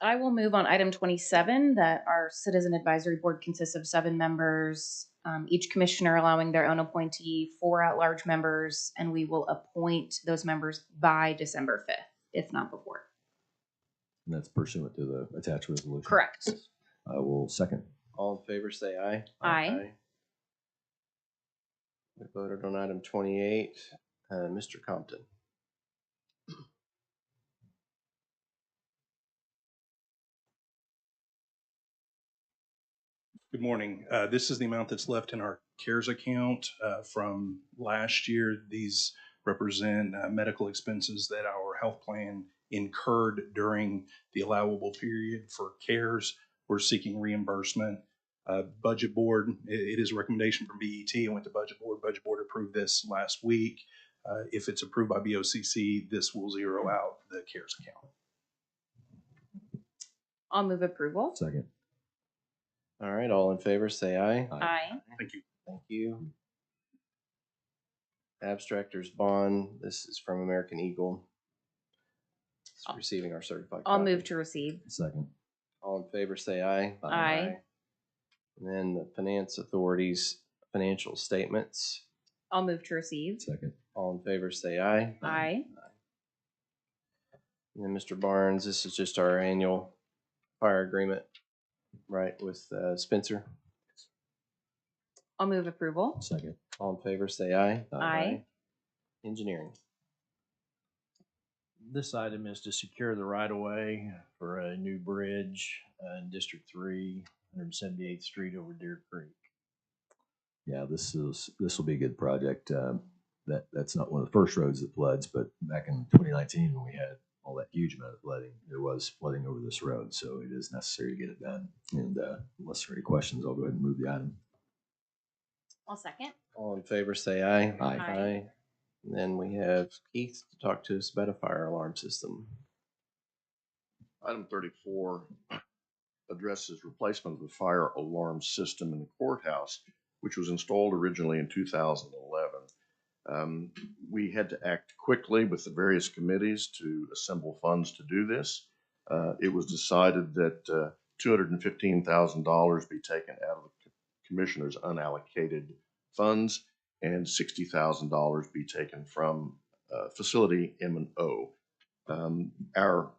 I will move on item 27, that our Citizen Advisory Board consists of 7 members, each commissioner allowing their own appointee, 4 at-large members, and we will appoint those members by December 5th, if not before. And that's pursuant to the attached resolution. Correct. I will second. All in favor, say aye. Aye. We voted on item 28. Mr. Compton. Good morning. This is the amount that's left in our CARES account from last year. These represent medical expenses that our health plan incurred during the allowable period for CARES. We're seeking reimbursement. Budget Board, it is a recommendation from BET. It went to Budget Board. Budget Board approved this last week. If it's approved by BOCC, this will zero out the CARES account. I'll move approval. Second. All right, all in favor, say aye. Aye. Thank you. Thank you. Abstractors bond. This is from American Eagle. It's receiving our certified I'll copy. move to receive. Second. All in favor, say aye. Aye. And then the Finance Authority's financial statements. I'll move to receive. Second. All in favor, say aye. Aye. And then Mr. Barnes, this is just our annual fire agreement, right, with Spencer. I'll move approval. Second. All in favor, say aye. Aye. Engineering. This item is to secure the right-of-way for a new bridge in District 3, 178th Street over Deer Creek. Yeah, this will be a good project. That's not one of the first roads that floods, but back in 2019 when we had all that huge amount of flooding, there was flooding over this road, so it is necessary to get it done. And unless there are any questions, I'll go ahead and move the item. I'll second. All in favor, say aye. Aye. And then we have Keith to talk to us about a fire alarm system. Item 34 addresses replacement of the fire alarm system in the courthouse, which was installed originally in 2011. We had to act quickly with the various committees to assemble funds to do this. It was decided that $215,000 be taken out of the commissioner's unallocated funds and $60,000 be taken from facility M&O. Our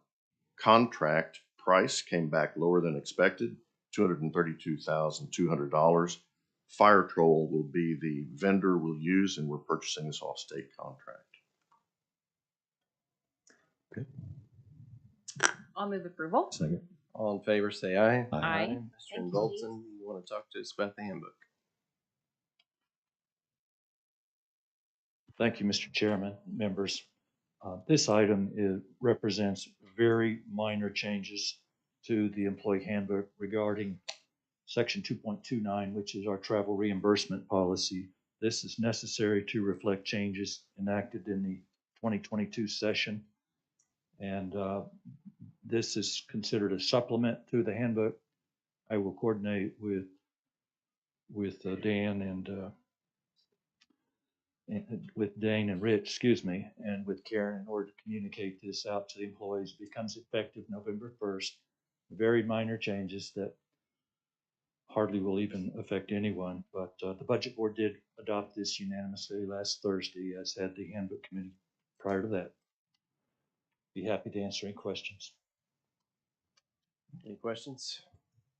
contract price came back lower than expected, $232,200. Fire Troll will be the vendor we'll use, and we're purchasing this off state contract. Okay. I'll move approval. Second. All in favor, say aye. Aye. Mr. Bolton, you want to talk to us about the handbook? Thank you, Mr. Chairman, members. This item represents very minor changes to the employee handbook regarding Section 2.29, which is our travel reimbursement policy. This is necessary to reflect changes enacted in the 2022 session. And this is considered a supplement to the handbook. I will coordinate with Dan and with Dane and Rich, excuse me, and with Karen in order to communicate this out to the employees. It becomes effective November 1st. Very minor changes that hardly will even affect anyone, but the Budget Board did adopt this unanimously last Thursday, as had the Handbook Committee prior to that. Be happy to answer any questions. Any questions?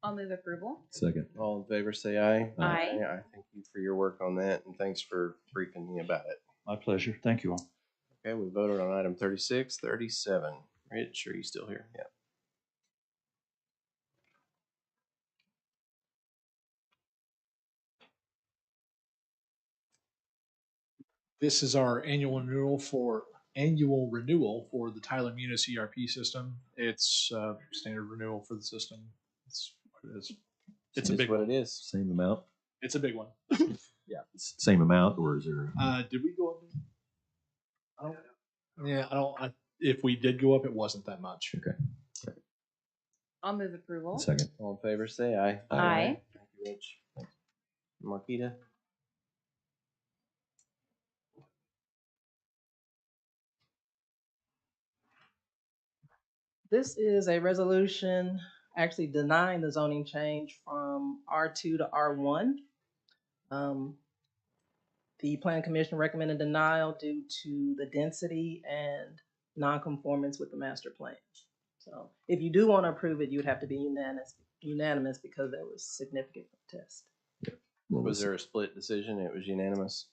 I'll move approval. Second. All in favor, say aye. Aye. I thank you for your work on that, and thanks for briefing me about it. My pleasure. Thank you all. Okay, we voted on item 36, 37. Rich, are you still here? Yeah. This is our annual renewal for the Tyler Munis ERP system. It's standard renewal for the system. It's what it is. It's a big what one. it is. Same amount? It's a big one. Yeah. Same amount, or is there? Did we go up? If we did go up, it wasn't that much. Okay. I'll move approval. Second. All in favor, say aye. Aye. Thank you, Rich. Thanks. Marquita? This is a resolution actually denying the zoning change from R2 to R1. The Planning Commission recommended denial due to the density and nonconformance with the master plan. So if you do want to approve it, you'd have to be unanimous because there was significant protest. Was there a split decision? It was unanimous?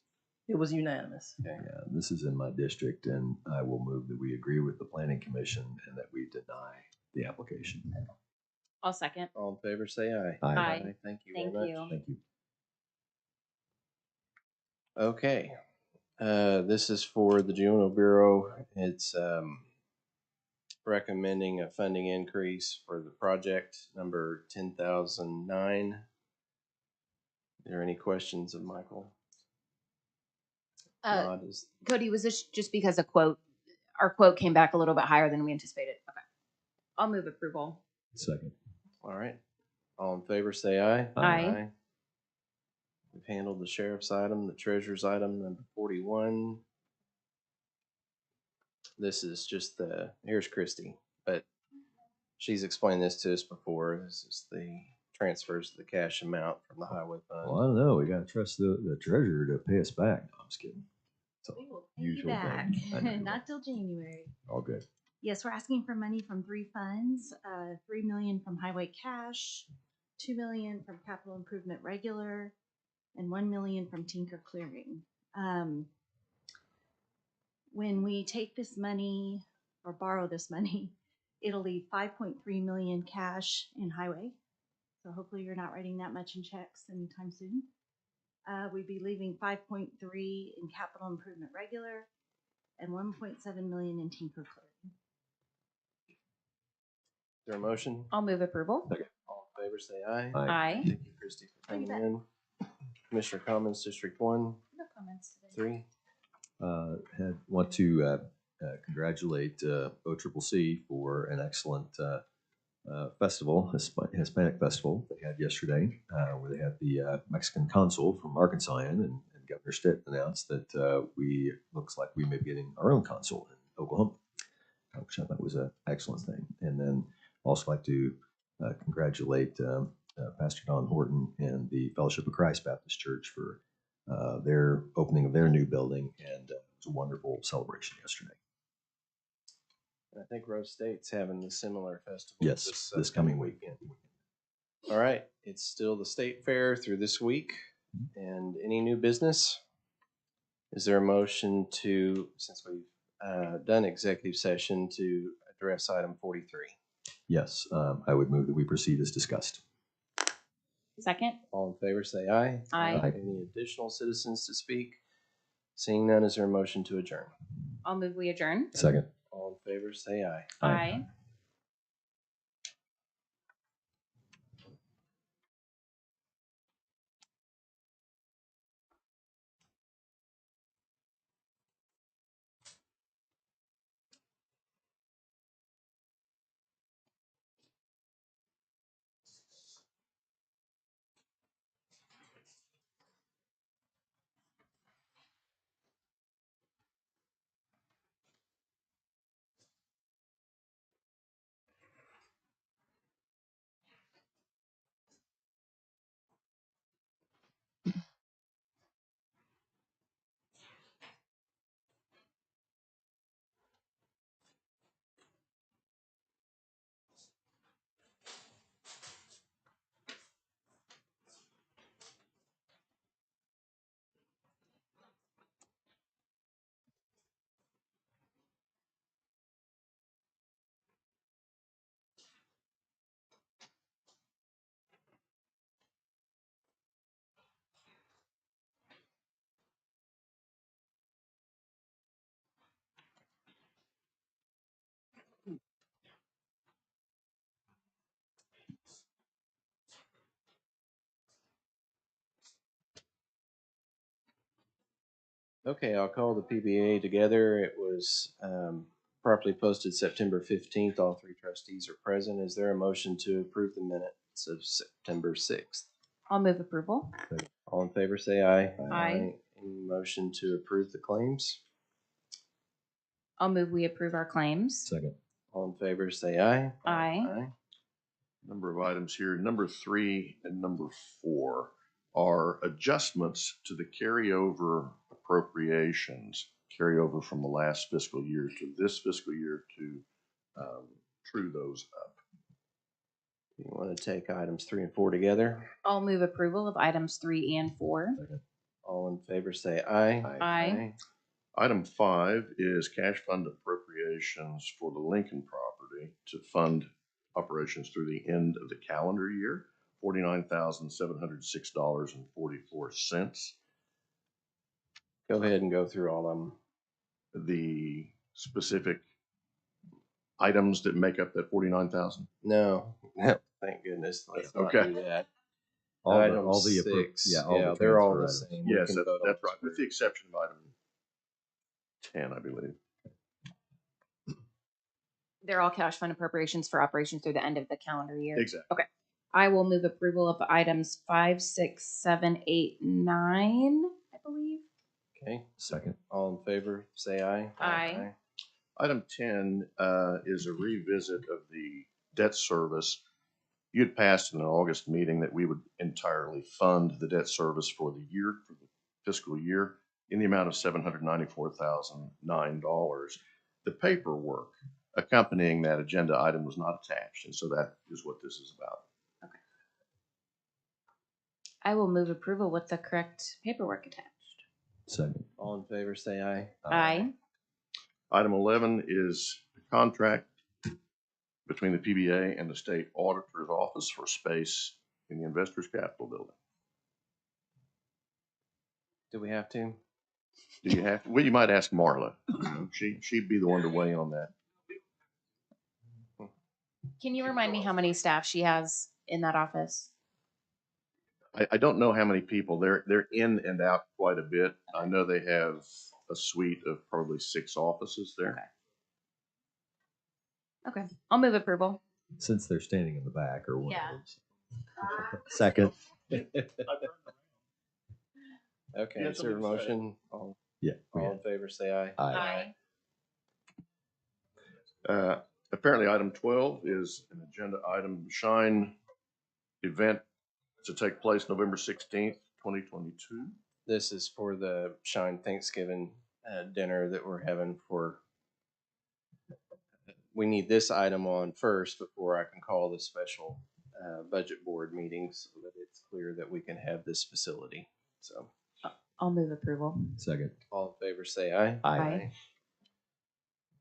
It was unanimous. Okay. Yeah, this is in my district, and I will move that we agree with the planning commission and that we deny the application. I'll second. All in favor, say aye. Aye. Thank you Thank very you. much. Thank you. Okay. This is for the Juvenile Bureau. It's recommending a funding increase for the project number 10,009. Are there any questions of Michael? Cody, was this just because our quote came back a little bit higher than we anticipated? Okay. I'll move approval. Second. All right. All in favor, say aye. Aye. We've handled the sheriff's item, the treasurer's item, number 41. This is just here's Christy, but she's explained this to us before. This is the transfers to the cash amount from the highway fund. Well, I don't know. We got to trust the treasurer to pay us back. No, I'm just kidding. We will pay Usual you back. thing. I know. Not till January. All good. Yes, we're asking for money from 3 funds, 3 million from highway cash, 2 million from capital improvement regular, and 1 million from Tinker Clearing. When we take this money or borrow this money, it'll leave 5.3 million cash in highway. So hopefully you're not writing that much in checks anytime soon. We'd be leaving 5.3 in capital improvement regular and 1.7 million in Tinker Clearing. Is there a motion? I'll move approval. All in favor, say aye. Aye. Thank you, Christy, for coming in. Commissioner comments, District 1, No comments today. 3. Want to congratulate BOCCP for an excellent festival, Hispanic festival they had yesterday, where they had the Mexican consul from Arkansas in, and Governor Stitt announced that looks like we may be getting our own consul in Oklahoma, which I thought was an excellent thing. And then also like to congratulate Pastor Don Horton and the Fellowship of Christ Baptist Church for their opening of their new building, and it was a wonderful celebration yesterday. I think Rose State's having a similar festival. Yes, this coming weekend. All right. It's still the state fair through this week. And any new business? Is there a motion to, since we've done executive session, to address item 43? Yes, I would move that we proceed as discussed. Second. All in favor, say aye. Aye. Any additional citizens to speak? Seeing none, is there a motion to adjourn? I'll move we adjourn. Second. All in favor, say aye. Aye. Okay, I'll call the PBA together. It was properly posted September 15th. All 3 trustees are present. Is there a motion to approve the minutes of September 6th? I'll move approval. All in favor, say aye. Aye. Any motion to approve the claims? I'll move we approve our claims. Second. All in favor, say aye. Aye. Number of items here. Number 3 and number 4 are adjustments to the carryover appropriations, carryover from the last fiscal year to this fiscal year to true those up. You want to take items 3 and 4 together? I'll move approval of items 3 and 4. All in favor say aye. Aye. Item 5 is cash fund appropriations for the Lincoln property to fund operations through the end of the calendar year, $49,706.44. Go ahead and go through all of them. The specific items that make up that 49,000? No, thank goodness. Let's not Okay. do that. All Item the 6, the they're all transfer the items. same. We Yes, can that's, vote on that's right, with the exception of item 10, I believe. They're all cash fund appropriations for operations through the end of the calendar year. Exactly. Okay. I will move approval of items 5, 6, 7, 8, 9, I believe. Okay. Second. All in favor say aye. Aye. Item 10 is a revisit of the debt service. You had passed in an August meeting that we would entirely fund the debt service for the year, for the fiscal year, in the amount of $794,009. The paperwork accompanying that agenda item was not attached, and so that is what this is about. Okay. I will move approval with the correct paperwork attached. Second. All in favor say aye. Aye. Item 11 is a contract between the PBA and the state auditor's office for space in the Investors Capitol building. Do we have to? Do you have to? Well, you might ask Marla. She'd be the one to weigh in on that. Can you remind me how many staff she has in that office? I don't know how many people. They're in and out quite a bit. I know they have a suite of probably 6 offices there. Okay. I'll move approval. Since they're standing in the back or one Yeah. of those. Second. Okay, Yeah, is there a somebody say. motion? All we in favor say aye. Aye. Apparently, item 12 is an agenda item, Shine event to take place November 16th, 2022. This is for the Shine Thanksgiving dinner that we're having for. We need this item on first before I can call the special budget board meeting so that it's clear that we can have this facility. So I'll move approval. Second. all in favor say aye. Aye.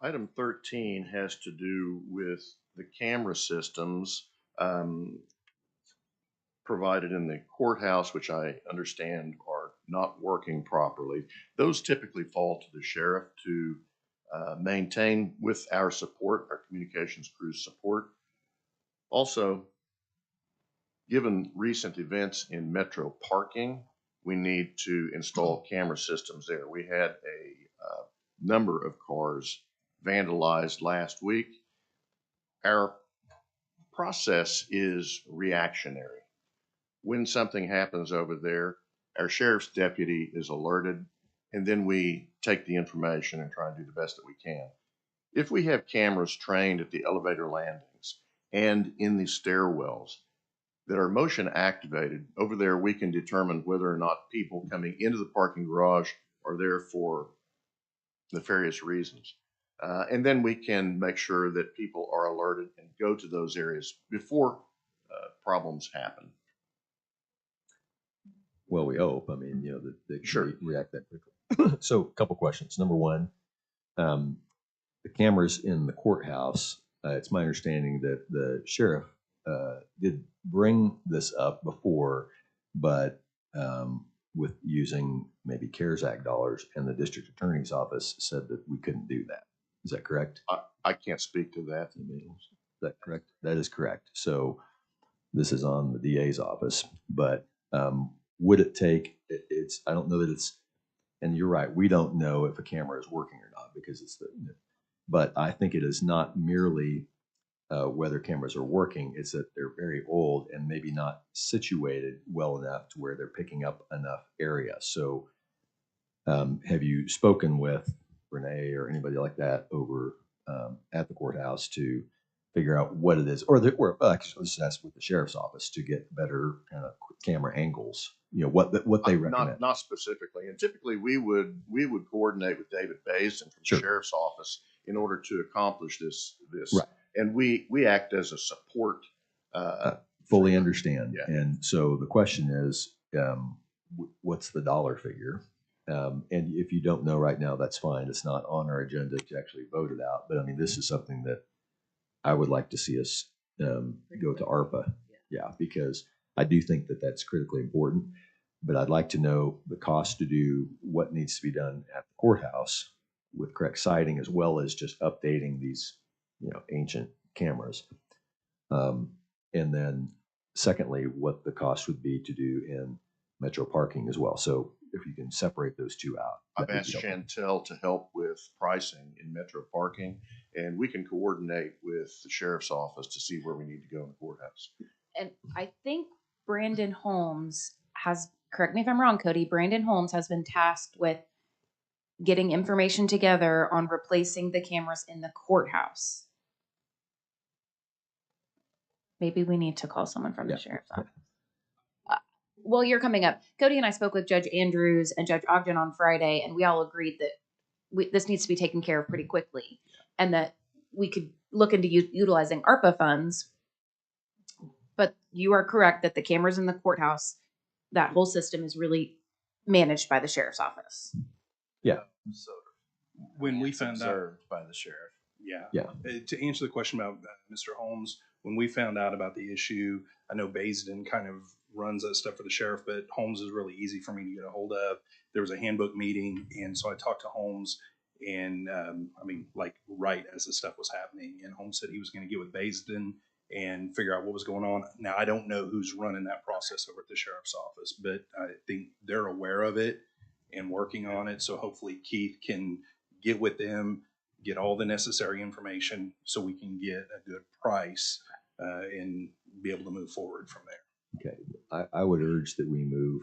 Item 13 has to do with the camera systems provided in the courthouse, which I understand are not working properly. Those typically fall to the sheriff to maintain with our support, our communications crew's support. Also, given recent events in metro parking, we need to install camera systems there. We had a number of cars vandalized last week. Our process is reactionary. When something happens over there, our sheriff's deputy is alerted, and then we take the information and try and do the best that we can. If we have cameras trained at the elevator landings and in the stairwells that are motion activated, over there we can determine whether or not people coming into the parking garage are there for nefarious reasons. And then we can make sure that people are alerted and go to those areas before problems happen. Well, we hope. I mean, that they Sure. react that quickly. So, a couple questions. Number one, the cameras in the courthouse. It's my understanding that the sheriff did bring this up before, but with using maybe CARES Act dollars, and the district attorney's office said that we couldn't do that. Is that correct? I can't speak to that. Is that correct? That is correct. So this is on the DA's office, but would it take, I don't know that it's, and you're right, we don't know if a camera is working or not because but I think it is not merely whether cameras are working, it's that they're very old and maybe not situated well enough to where they're picking up enough area. So have you spoken with Renee or anybody like that over at the courthouse to figure out what it is, or actually let's ask with the sheriff's office to get better kind of camera angles, what they recommend? Not specifically, and typically we would coordinate with David Basin from the Sure. sheriff's office in order to accomplish this Right. And we act as a support. Fully understand. Yeah. And so the question is, what's the dollar figure? And if you don't know right now, that's fine. It's not on our agenda to actually vote it out. But I mean, this is something that I would like to see us go to ARPA. Yeah, because I do think that that's critically important. But I'd like to know the cost to do what needs to be done at the courthouse with correct sighting, as well as just updating these, ancient cameras. And then secondly, what the cost would be to do in metro parking as well. So if you can separate those two out. I've that would asked be helpful. Chantel to help with pricing in metro parking, and we can coordinate with the sheriff's office to see where we need to go in the courthouse. And I think Brandon Holmes has, correct me if I'm wrong, Cody, Brandon Holmes has been tasked with getting information together on replacing the cameras in the courthouse. Maybe we need to call someone from the sheriff's office. Well, you're coming up. Cody and I spoke with Judge Andrews and Judge Ogden on Friday, and we all agreed that this needs to be taken care of pretty quickly, and that we could look into utilizing ARPA funds. But you are correct that the cameras in the courthouse, that whole system is really managed by the sheriff's office. Yeah. So When we found out, observed by the sheriff. yeah. Yeah. To answer the question about Mr. Holmes, when we found out about the issue, I know Baisden kind of runs that stuff for the sheriff, but Holmes is really easy for me to get a hold of. There was a handbook meeting, and so I talked to Holmes, and right as the stuff was happening, and Holmes said he was going to get with Baisden and figure out what was going on. Now, I don't know who's running that process over at the sheriff's office, but I think they're aware of it and working on it. So hopefully Keith can get with them, get all the necessary information so we can get a good price and be able to move forward from there. Okay. I would urge that we move,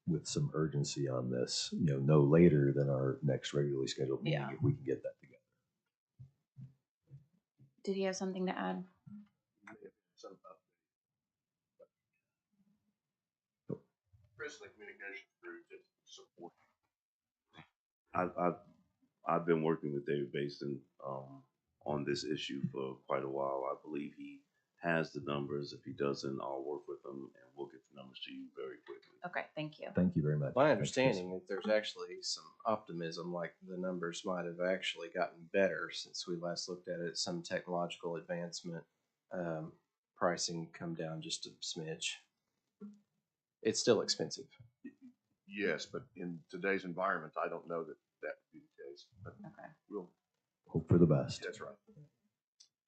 with some urgency on this, no later than our next regularly scheduled meeting, if we can get that together. Did he have something to add? President Communications Group just support. I've been working with David Basin on this issue for quite a while. I believe he has the numbers. If he doesn't, I'll work with him and we'll get the numbers to you very quickly. Okay, thank you. Thank you very much. My understanding is there's actually some optimism, like the numbers might have actually gotten better since we last looked at it. Some technological advancement, pricing come down just a smidge. It's still expensive. Yes, but in today's environment, I don't know that that would be the case. But okay. We'll hope for the best. That's right. All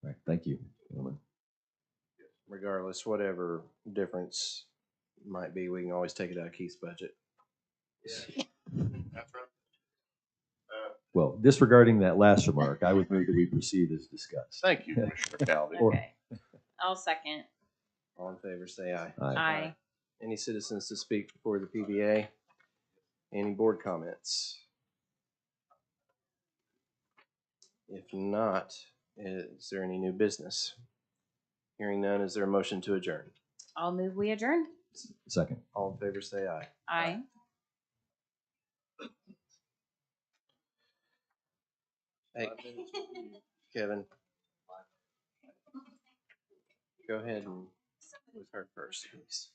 right. Thank you, gentlemen. Regardless, whatever difference might be, we can always take it out of Keith's budget. Yeah. That's right. Well, disregarding that last remark, I would move that we proceed as discussed. Thank you, Commissioner Calvi. Okay. I'll second. All in favor, say aye. Aye. Any citizens to speak before the PBA? Any board comments? If not, is there any new business? Hearing none, is there a motion to adjourn? I'll move we adjourn. Second. All in favor, say aye. Aye. Hey, Kevin, go ahead and with her first, please.